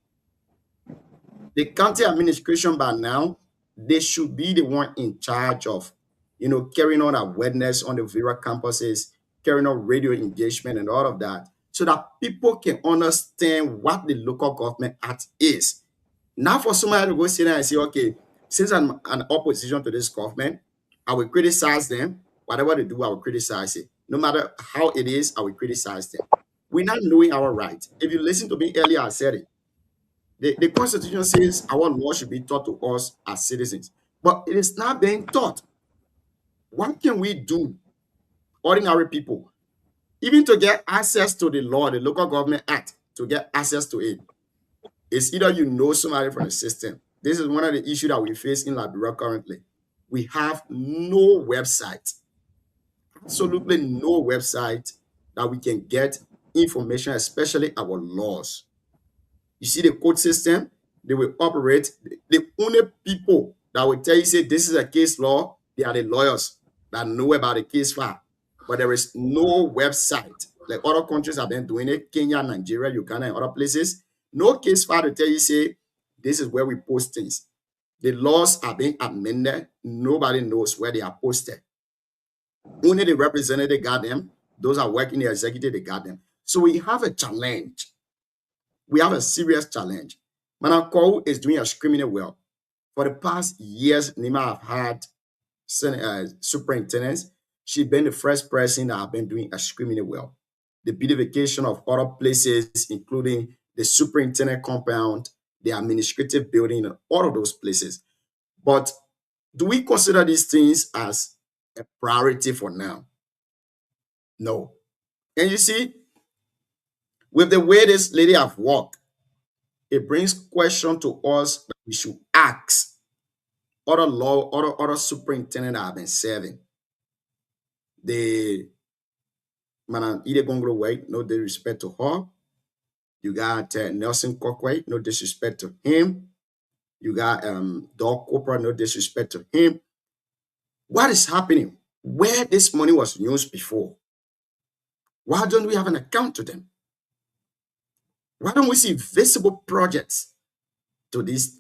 Speaker 3: The county administration by now, they should be the one in charge of, you know, carrying on awareness on the various campuses, carrying on radio engagement and all of that, so that people can understand what the local government act is. Not for somebody to go sit there and say, okay, since I'm an opposition to this government, I will criticize them. Whatever they do, I will criticize it. No matter how it is, I will criticize them. We're not knowing our rights. If you listen to me earlier, I said it. The Constitution says our law should be taught to us as citizens, but it is not being taught. What can we do, ordinary people, even to get access to the law, the Local Government Act, to get access to it? It's either you know somebody from the system. This is one of the issues that we face in Liberia currently. We have no website, absolutely no website that we can get information, especially our laws. You see the court system, they will operate. The only people that will tell you, say, this is a case law, they are the lawyers that know about the case file. But there is no website. Like other countries have been doing it, Kenya, Nigeria, Uganda, and other places. No case file to tell you, say, this is where we post things. The laws are being amended. Nobody knows where they are posted. Only the representative got them. Those are working the executive, they got them. So we have a challenge. We have a serious challenge. Madam Kou is doing extremely well. For the past years, Nima have had superintendents. She's been the first person that have been doing extremely well. The beautification of other places, including the superintendent compound, the administrative building, all of those places. But Do we consider these things as a priority for now? No. And you see, with the way this lady have walked, it brings question to us that we should ask other superintendent that have been serving. The man Ide Gongro White, no disrespect to her. You got Nelson Cockway, no disrespect to him. You got Doc Cooper, no disrespect to him. What is happening? Where this money was used before? Why don't we have an account to them? Why don't we see visible projects to this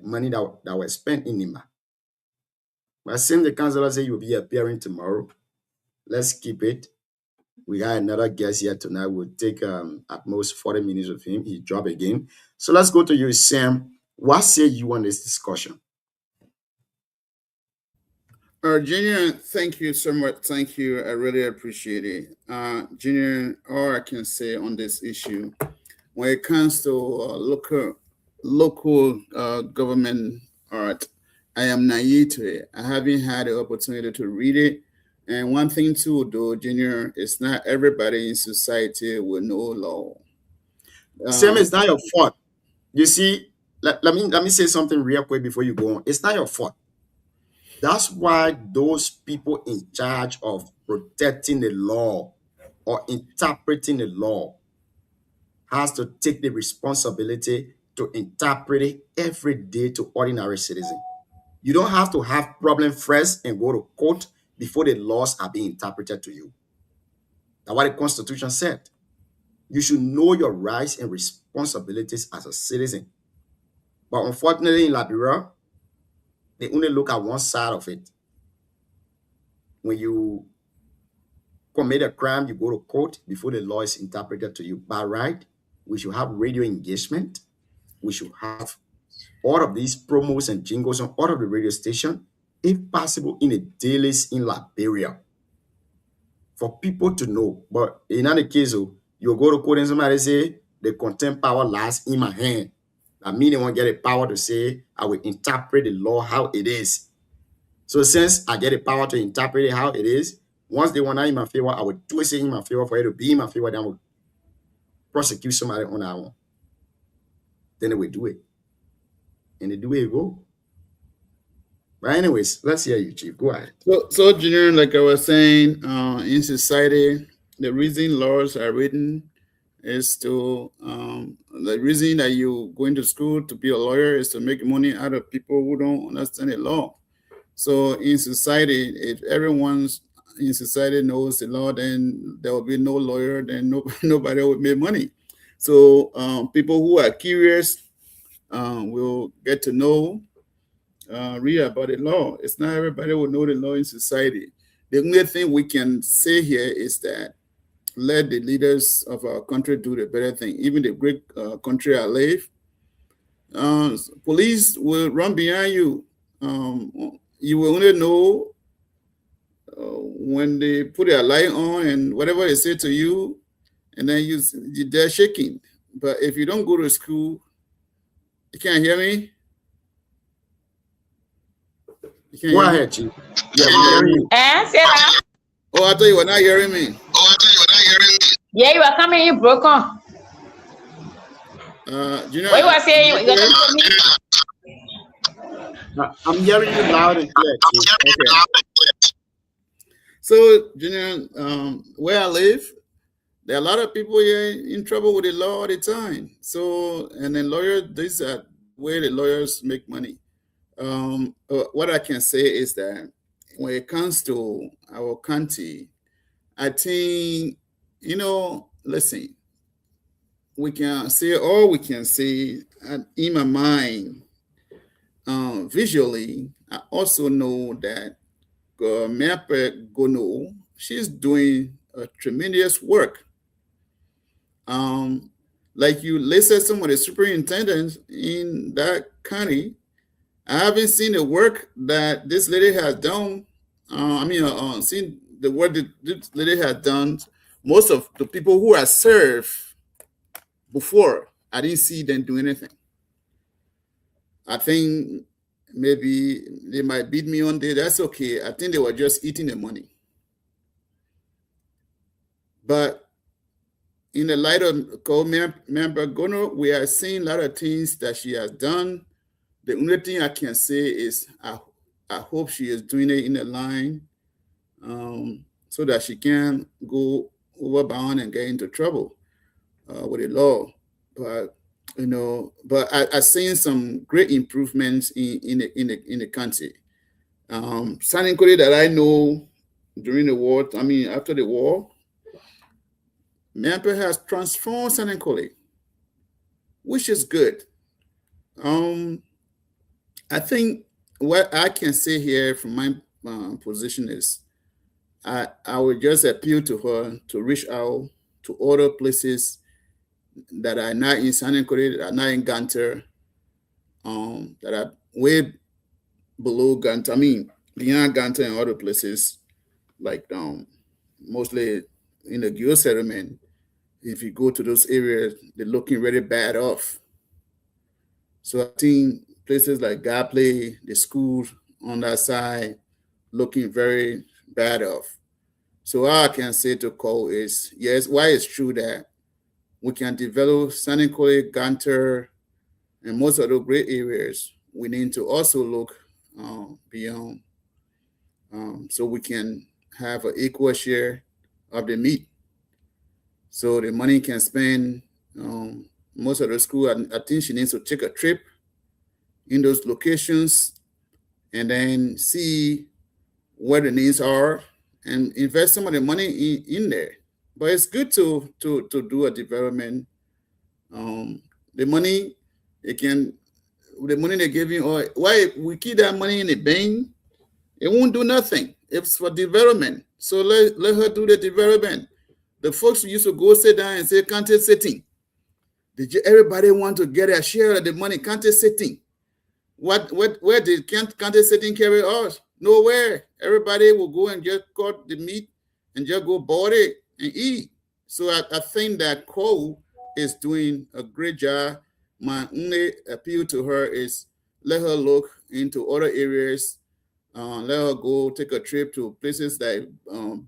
Speaker 3: money that was spent in Nimba? But since the councillor said you'll be appearing tomorrow, let's keep it. We got another guest here tonight. We'll take at most 40 minutes of him. He dropped again. So let's go to you, Sam. What say you on this discussion?
Speaker 7: Junior, thank you so much. Thank you. I really appreciate it. Junior, all I can say on this issue, when it comes to local government art, I am naive to it. I haven't had the opportunity to read it. And one thing too, though, Junior, it's not everybody in society will know law.
Speaker 3: Sam, it's not your fault. You see, let me say something real quick before you go on. It's not your fault. That's why those people in charge of protecting the law or interpreting the law has to take the responsibility to interpret it every day to ordinary citizens. You don't have to have problem first and go to court before the laws are being interpreted to you. That's what the Constitution said. You should know your rights and responsibilities as a citizen. But unfortunately in Liberia, they only look at one side of it. When you commit a crime, you go to court before the law is interpreted to you. By right, we should have radio engagement. We should have all of these promos and jingles on all of the radio station, if possible, in the dailies in Liberia, for people to know. But in any case, you go to court and somebody say the contempt power lies in my hand. I mean, they won't get a power to say, I will interpret the law how it is. So since I get the power to interpret it how it is, once they want to in my favor, I will twist it in my favor for it to be in my favor, then I will prosecute somebody on our own. Then they will do it. And they do it, go. But anyways, let's hear you, Chief. Go ahead.
Speaker 7: So Junior, like I was saying, in society, the reason laws are written is to the reason that you go into school to be a lawyer is to make money out of people who don't understand the law. So in society, if everyone in society knows the law, then there will be no lawyer, then nobody will make money. So people who are curious will get to know, read about the law. It's not everybody will know the law in society. The only thing we can say here is that let the leaders of our country do the better thing. Even the great country I live, police will run behind you. You will only know when they put their light on and whatever they say to you, and then they're shaking. But if you don't go to school, you can't hear me?
Speaker 3: Go ahead, Chief. Yeah, I'm hearing you.
Speaker 10: Sarah?
Speaker 7: Oh, I thought you were not hearing me.
Speaker 10: Yeah, you are coming in broken.
Speaker 7: You know,
Speaker 10: What you are saying?
Speaker 3: I'm hearing you loud and clear, Chief.
Speaker 7: Okay. So, Junior, where I live, there are a lot of people here in trouble with the law all the time. So, and then lawyers, this is where the lawyers make money. What I can say is that when it comes to our county, I think, listen, we can say all we can say. In my mind, visually, I also know that Mayor Gono, she's doing a tremendous work. Like you listed some of the superintendents in that county, I haven't seen the work that this lady has done. Seen the work that this lady has done. Most of the people who are served before, I didn't see them do anything. I think maybe they might beat me on there. That's okay. I think they were just eating the money. But in the light of Member Gono, we are seeing a lot of things that she has done. The only thing I can say is I hope she is doing it in the line so that she can go overbound and get into trouble with the law. But I've seen some great improvements in the country. Sanin that I know during the war, after the war, Member has transformed Sanin, which is good. I think what I can say here from my position is I would just appeal to her to reach out to other places that are not in Sanin, that are not in Ganter, that are way below Ganter, beyond Ganter and other places, like mostly in the Geo settlement. If you go to those areas, they're looking really bad off. So I think places like Gapley, the schools on that side, looking very bad off. So all I can say to Cole is, yes, why it's true that we can develop Sanin, Ganter, and most of the great areas. We need to also look beyond so we can have an equal share of the meat. So the money can spend most of the school. I think she needs to take a trip in those locations and then see where the needs are and invest some of the money in there. But it's good to do a development. The money they're giving, or why we keep that money in the bank, it won't do nothing. It's for development. So let her do the development. The folks who used to go sit down and say, Kante sitting. Everybody want to get a share of the money? Kante sitting. Where did Kante sitting carry us? Nowhere. Everybody will go and just cut the meat and just go board it and eat. So I think that Cole is doing a great job. My only appeal to her is let her look into other areas. Let her go take a trip to places like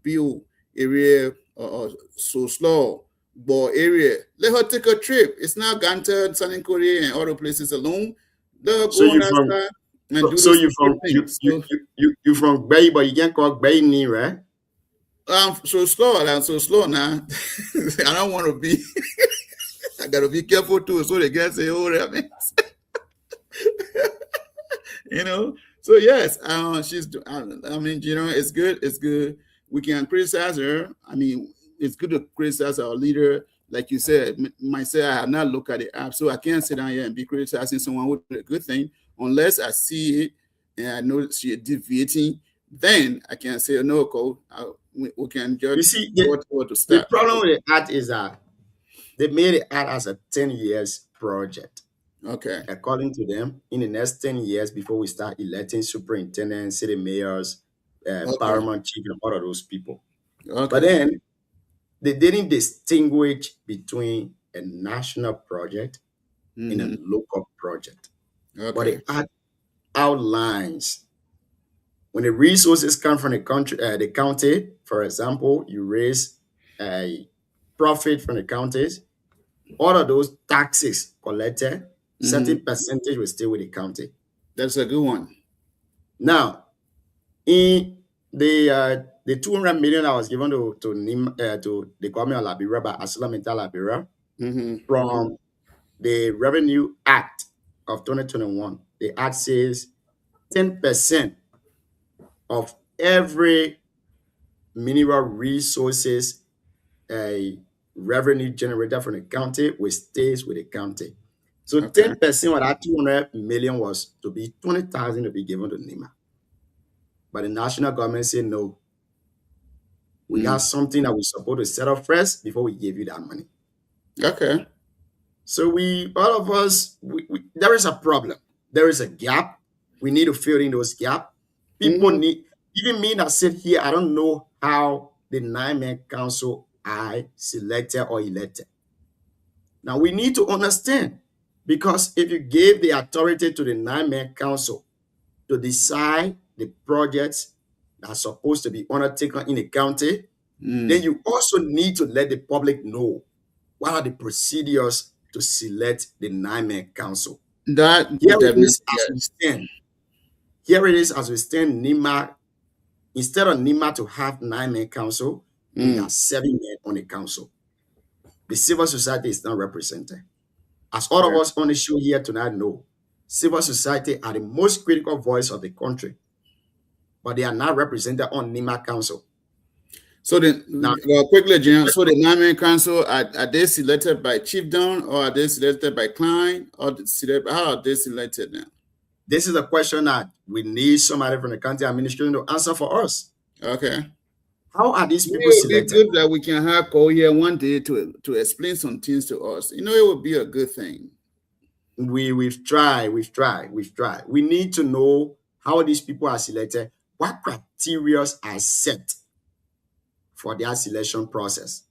Speaker 7: Bill area or so slow ball area. Let her take a trip. It's not Ganter, Sanin and other places alone. Let her go on that side and do.
Speaker 3: So you from Bay, but you can't call Bay Ni, right?
Speaker 7: I'm so slow now. I don't want to be. I gotta be careful too, so they can't say, "Oh, that means," So yes, she's. It's good. It's good. We can criticize her. It's good to criticize our leader. Like you said, myself, I have not looked at the app, so I can't sit down here and be criticizing someone who did a good thing unless I see it and I know she is deviating. Then I can say, no, Cole. We can just.
Speaker 3: You see,
Speaker 7: what to start.
Speaker 3: The problem with the act is that they made it out as a 10 years project.
Speaker 7: Okay.
Speaker 3: According to them, in the next 10 years, before we start electing superintendents, city mayors, paramount chief, and all of those people.
Speaker 7: Okay.
Speaker 3: But then they didn't distinguish between a national project and a local project.
Speaker 7: Okay.
Speaker 3: But the act outlines when the resources come from the county, for example, you raise a profit from the counties, all of those taxes collected, certain percentage will stay with the county.
Speaker 7: That's a good one.
Speaker 3: Now, in the 200 million that was given to the government of Liberia by ArcelorMittal Liberia from the Revenue Act of 2021, the act says 10% of every mineral resources revenue generated from the county will stays with the county. So 10% of that 200 million was to be 20,000 to be given to NEMA. But the national government said no. We have something that we're supposed to set up first before we give you that money.
Speaker 7: Okay.
Speaker 3: So all of us, there is a problem. There is a gap. We need to fill in those gaps. People need, even me that sit here, I don't know how the 9-man council I selected or elected. Now we need to understand, because if you gave the authority to the 9-man council to decide the projects that are supposed to be undertaken in the county, then you also need to let the public know what are the procedures to select the 9-man council.
Speaker 7: That
Speaker 3: Here it
Speaker 7: definitely,
Speaker 3: is as we stand. Here it is as we stand. NIMA, instead of NIMA to have 9-man council, we have 7 men on the council. The civil society is not represented. As all of us on the show here tonight know, civil society are the most critical voice of the country, but they are not represented on NIMA council.
Speaker 7: So then, quickly, Jim. So the 9-man council, are they selected by chiefdom, or are they selected by client, or how are they selected now?
Speaker 3: This is a question that we need somebody from the county administration to answer for us.
Speaker 7: Okay.
Speaker 3: How are these people
Speaker 7: It would be
Speaker 3: selected?
Speaker 7: good that we can have Cole here one day to explain some things to us. You know, it would be a good thing.
Speaker 3: We've tried. We need to know how these people are selected, what criteria are set for their selection process.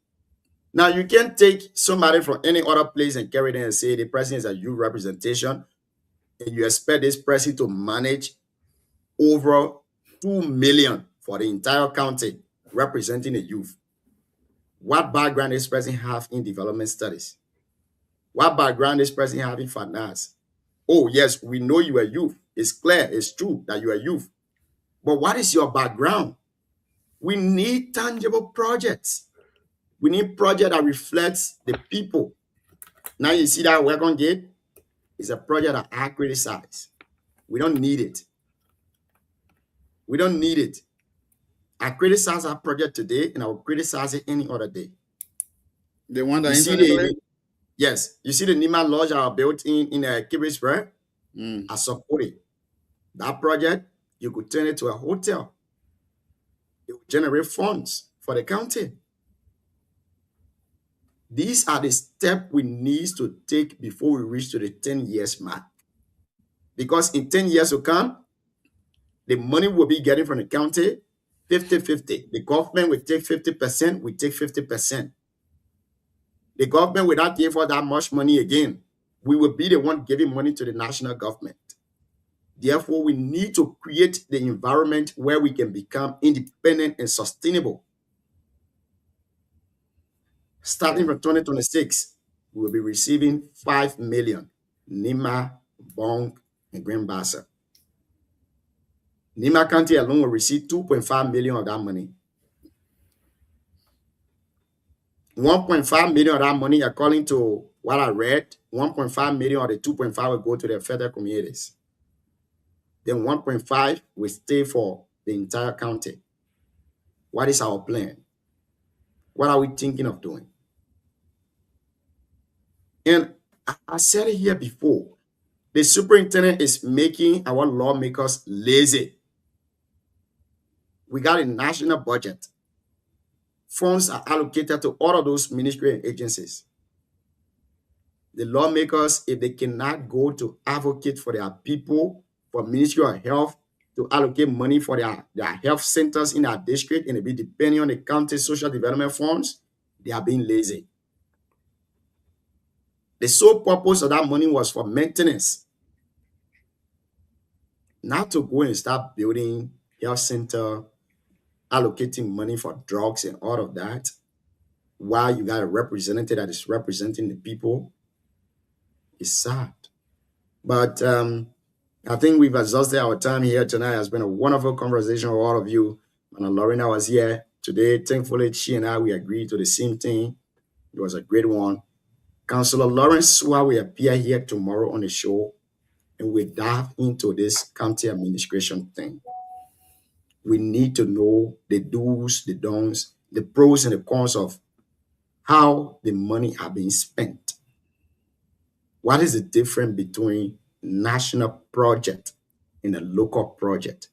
Speaker 3: Now, you can't take somebody from any other place and carry them and say the person is a youth representation, and you expect this person to manage over 2 million for the entire county representing the youth. What background this person have in development studies? What background this person have in finance? Oh, yes, we know you are youth. It's clear, it's true that you are youth. But what is your background? We need tangible projects. We need project that reflects the people. Now you see that Welcome Gate is a project that I criticize. We don't need it. We don't need it. I criticize our project today, and I will criticize it any other day.
Speaker 7: The one that
Speaker 3: yes, you see the Nima Lodge I built in Kibrisburg? I support it. That project, you could turn it to a hotel. It will generate funds for the county. These are the steps we need to take before we reach to the 10 years mark. Because in 10 years to come, the money we'll be getting from the county, 50-50. The government will take 50%, we take 50%. The government will not give us that much money again. We will be the one giving money to the national government. Therefore, we need to create the environment where we can become independent and sustainable. Starting from 2026, we will be receiving 5 million NIMA, Bong, and Grand Bassa. Nima County alone will receive 2.5 million of that money. 1.5 million of that money, according to what I read, 1.5 million of the 2.5 will go to the federal communities. Then 1.5 will stay for the entire county. What is our plan? What are we thinking of doing? And I said it here before, the superintendent is making our lawmakers lazy. We got a national budget. Funds are allocated to all of those ministries and agencies. The lawmakers, if they cannot go to advocate for their people, for Ministry of Health, to allocate money for their health centers in our district, and they be depending on the county social development funds, they are being lazy. The sole purpose of that money was for maintenance, not to go and start building health center, allocating money for drugs and all of that, while you got a representative that is representing the people. It's sad. But I think we've exhausted our time here tonight. It has been a wonderful conversation with all of you. And Lorena was here today. Thankfully, she and I, we agreed to the same thing. It was a great one. Councillor Lawrence Suwa will appear here tomorrow on the show, and we dive into this county administration thing. We need to know the do's, the don'ts, the pros and the cons of how the money are being spent. What is the difference between national project and a local project?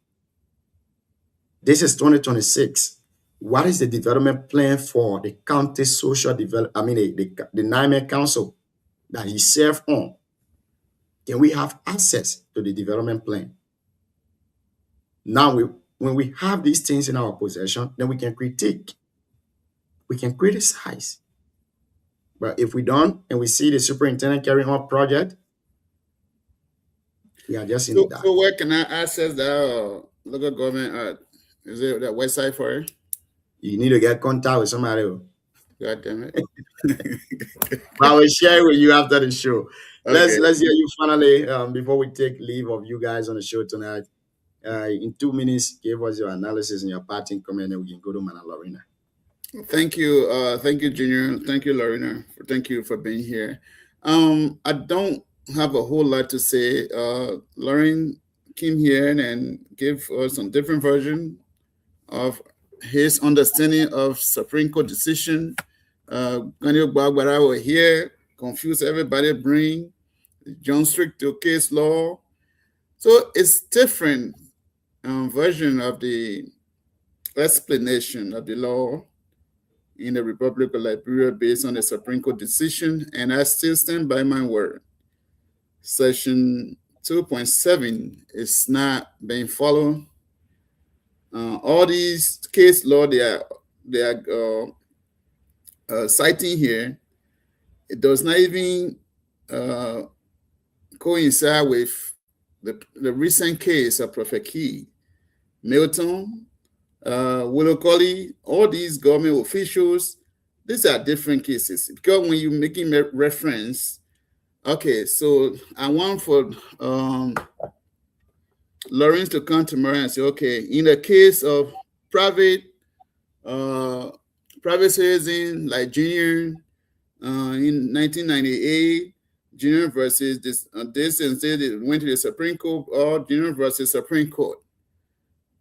Speaker 3: This is 2026. What is the development plan for the county social development, the 9-man council that he served on? Can we have access to the development plan? Now, when we have these things in our possession, then we can critique. We can criticize. But if we don't, and we see the superintendent carrying on project, Yeah, just in
Speaker 7: So,
Speaker 3: that.
Speaker 7: so where can I access the local government? Is there the website for it?
Speaker 3: You need to get contact with somebody.
Speaker 7: God damn it.
Speaker 3: But I will share it with you after the show.
Speaker 7: Okay.
Speaker 3: Let's hear you finally before we take leave of you guys on the show tonight. In 2 minutes, give us your analysis and your parting comment, and we can go to Mana Lorena.
Speaker 7: Thank you, Junior. Thank you, Lorena. Thank you for being here. I don't have a whole lot to say. Lauren came here and gave us some different version of his understanding of Supreme Court decision. Ganyo Gbagbara were here, confuse everybody, bring John Strict to case law. So it's different version of the explanation of the law in the Republic of Liberia based on the Supreme Court decision, and I still stand by my word. Section 2.7 is not being followed. All these case law they are citing here, it does not even coincide with the recent case of Prophet Key, Milton, Willow Colley, all these government officials. These are different cases because when you're making reference, okay, so I want for Lawrence to come tomorrow and say, okay, in the case of private citizen like Junior in 1998, Junior versus this and say they went to the Supreme Court, or Junior versus Supreme Court.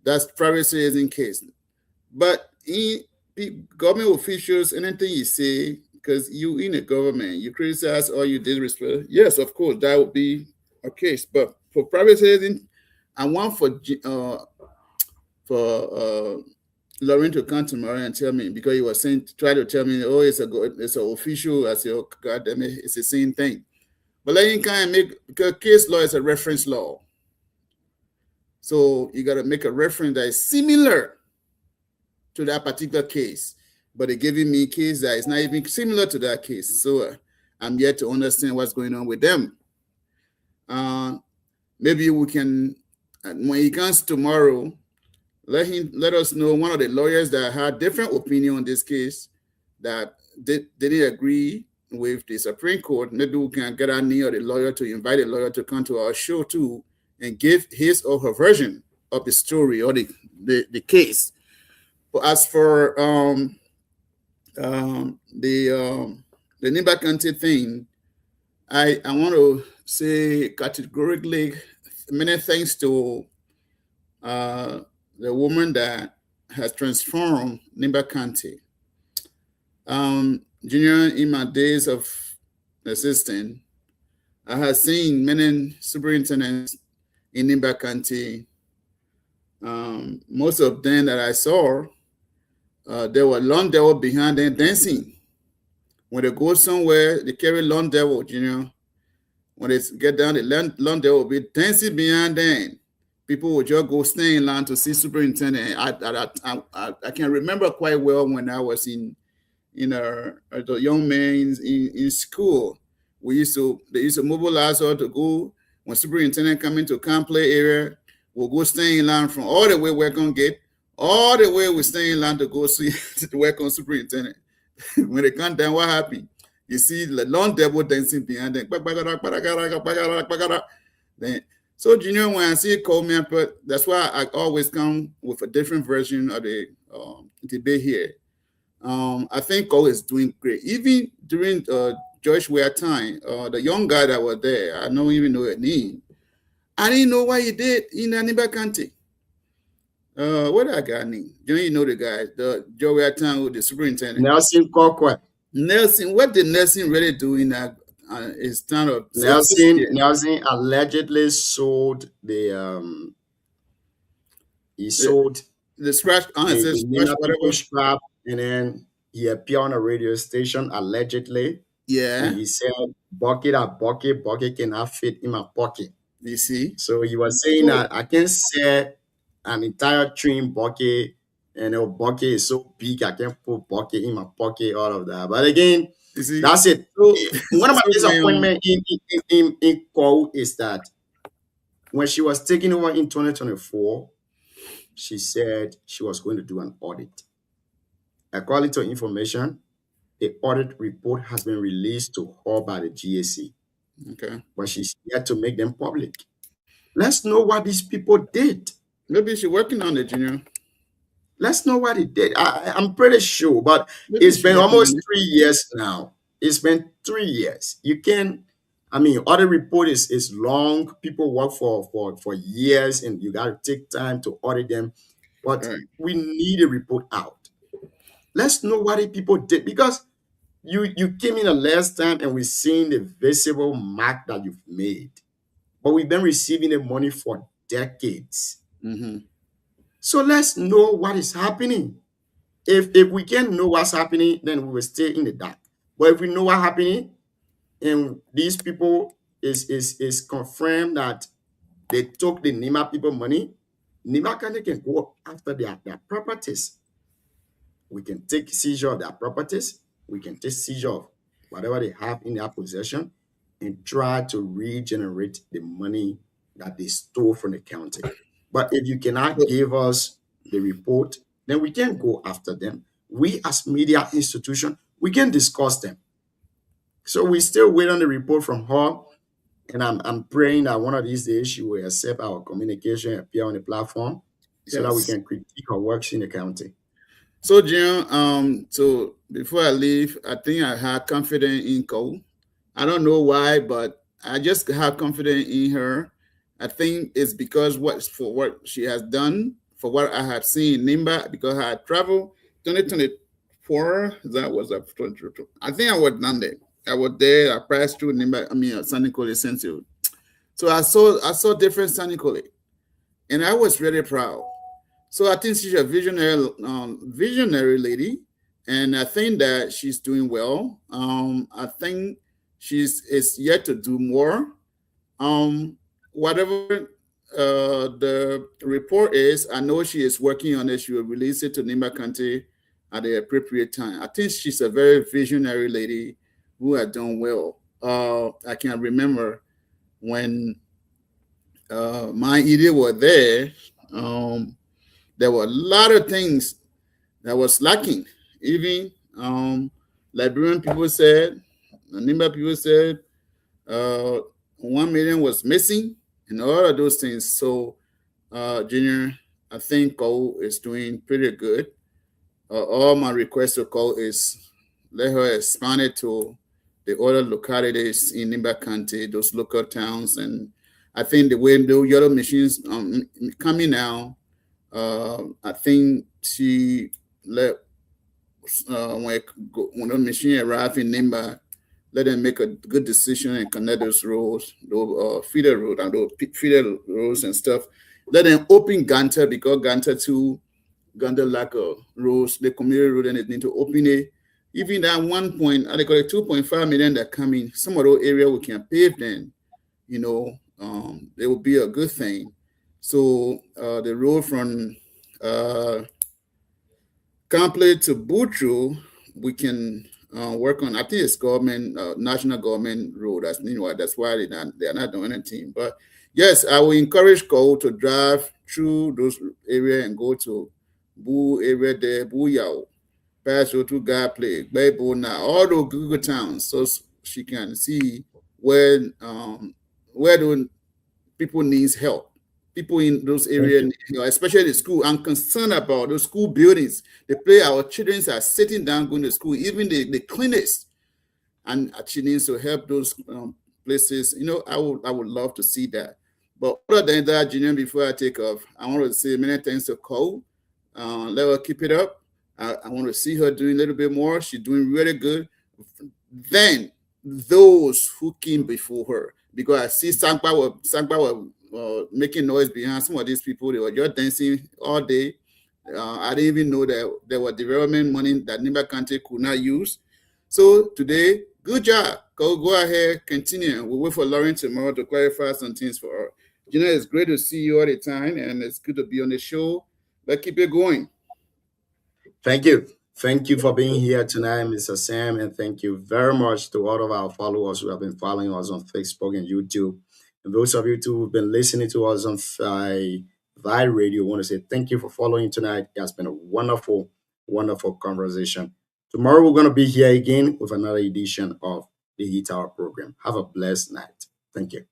Speaker 7: That's private citizen case. But in government officials, anything you say, because you in the government, you criticize or you disrespect, yes, of course, that would be a case. But for private citizen, I want for Lauren to come tomorrow and tell me, because he was saying, try to tell me, oh, it's an official. I say, oh, God damn it, it's the same thing. But let him kind of make, because case law is a reference law. So you got to make a reference that is similar to that particular case, but they're giving me a case that is not even similar to that case. So I'm yet to understand what's going on with them. Maybe we can, when he comes tomorrow, let us know one of the lawyers that had different opinion on this case that didn't agree with the Supreme Court. Maybe we can get our knee or the lawyer to invite a lawyer to come to our show too and give his or her version of the story or the case. But as for the Nimba County thing, I want to say categorically many thanks to the woman that has transformed Nimba County. Junior, in my days of assistant, I have seen many superintendents in Nimba County. Most of them that I saw, there were lawn devil behind them dancing. When they go somewhere, they carry lawn devil, When they get down, the lawn devil will be dancing behind them. People would just go stay in line to see superintendent. I can remember quite well when I was in the young men in school. They used to mobilize us to go when superintendent come into camp play area. We'll go stay in line from all the way Welcome Gate, all the way we stay in line to go see the Welcome superintendent. When they come down, what happened? You see the lawn devil dancing behind them. Then, so Junior, when I see Cole Mamper, that's why I always come with a different version of the debate here. I think Cole is doing great. Even during George Weah time, the young guy that was there, I don't even know his name. I didn't know what he did in Nimba County. What that guy name? You know the guy, the George Weah time with the superintendent.
Speaker 3: Nelson Kokwe.
Speaker 7: Nelson, what did Nelson really do in that? His town of
Speaker 3: Nelson allegedly sold the
Speaker 7: the scratch
Speaker 3: scrap, and then he appeared on a radio station allegedly.
Speaker 7: Yeah,
Speaker 3: and he said bucket cannot fit in my pocket.
Speaker 7: You see,
Speaker 3: so he was saying that I can sell an entire trim bucket, and a bucket is so big I can put bucket in my pocket, all of that. But again, you see, that's it. So, one of my disappointments in Cole is that when she was taking over in 2024, she said she was going to do an audit. According to information, the audit report has been released to her by the GAC,
Speaker 7: Okay.
Speaker 3: but she's yet to make them public. Let's know what these people did.
Speaker 7: Maybe she's working on it, Junior.
Speaker 3: Let's know what it did. I'm pretty sure, but
Speaker 7: Maybe
Speaker 3: it's
Speaker 7: she's
Speaker 3: been
Speaker 7: working
Speaker 3: almost
Speaker 7: on it.
Speaker 3: 3 years now. It's been 3 years. You can, I mean, audit report is long. People work for years, and you got to take time to audit them. But
Speaker 7: Right.
Speaker 3: we need a report out. Let's know what the people did, because you came in the last time and we've seen the visible mark that you've made. But we've been receiving the money for decades.
Speaker 7: Mm-hmm.
Speaker 3: So let's know what is happening. If we can't know what's happening, then we will stay in the dark. But if we know what's happening, and these people is confirmed that they took the Nima people money, Nima County can go after their properties. We can take seizure of their properties. We can take seizure of whatever they have in their possession and try to regenerate the money that they stole from the county. But if you cannot give us the report, then we can go after them. We as media institution, we can discuss them. So we still wait on the report from her, and I'm praying that one of these days she will accept our communication and appear on the platform so that we
Speaker 7: Yes.
Speaker 3: can critique her works in the county.
Speaker 7: So, Junior, so before I leave, I think I had confidence in Cole. I don't know why, but I just have confidence in her. I think it's because what she has done, for what I have seen in Nimba, because I had traveled 2024. That was up 2022. I think I was down there. I was there. I passed through Nimba. I mean, San Nicolas Sensitive. So I saw different San Nicolas, and I was really proud. So I think she's a visionary lady, and I think that she's doing well. I think is yet to do more. Whatever the report is, I know she is working on it. She will release it to Nimba County at the appropriate time. I think she's a very visionary lady who has done well. I can remember when my idiot was there. There were a lot of things that was lacking. Even Liberian people said, Nimba people said, 1 million was missing, and all of those things. So, Junior, I think Cole is doing pretty good. All my request to Cole is let her expand it to the other localities in Nimba County, those local towns. And I think the way the yellow machines coming now, I think she let when the machine arrive in Nimba, let them make a good decision and connect those roads, those feeder road and those feeder roads and stuff. Let them open Ganta, because Ganta too, Ganta lack of roads, the community road, and they need to open it. Even at one point, they got 2.5 million that come in. Some of those areas we can pave them, you know, it will be a good thing. So the road from Complete to Butru, we can work on. I think it's government, national government road. That's why they are not doing anything. But yes, I will encourage Cole to drive through those areas and go to Boo area there, Boo Yao, pass through to God Play, Bebo now, all those Google towns, so she can see where do people needs help. People in those areas, especially the school. I'm concerned about those school buildings. Our children are sitting down going to school, even the cleanest, and she needs to help those places. You know, I would love to see that. But other than that, Junior, before I take off, I want to say many thanks to Cole. Let her keep it up. I want to see her doing a little bit more. She's doing really good. Then those who came before her, because I see Sangpa were making noise behind some of these people. They were just dancing all day. I didn't even know that there was development money that Nimba County could not use. So today, good job. Go ahead, continue. We'll wait for Lauren tomorrow to clarify some things for her. Gina, it's great to see you all the time, and it's good to be on the show. Let's keep it going.
Speaker 3: Thank you. Thank you for being here tonight, Mr. Sam, and thank you very much to all of our followers who have been following us on Facebook and YouTube. And those of you too who've been listening to us on Vi Radio, I want to say thank you for following tonight. It has been a wonderful, wonderful conversation. Tomorrow we're going to be here again with another edition of the Heat Hour program. Have a blessed night. Thank you.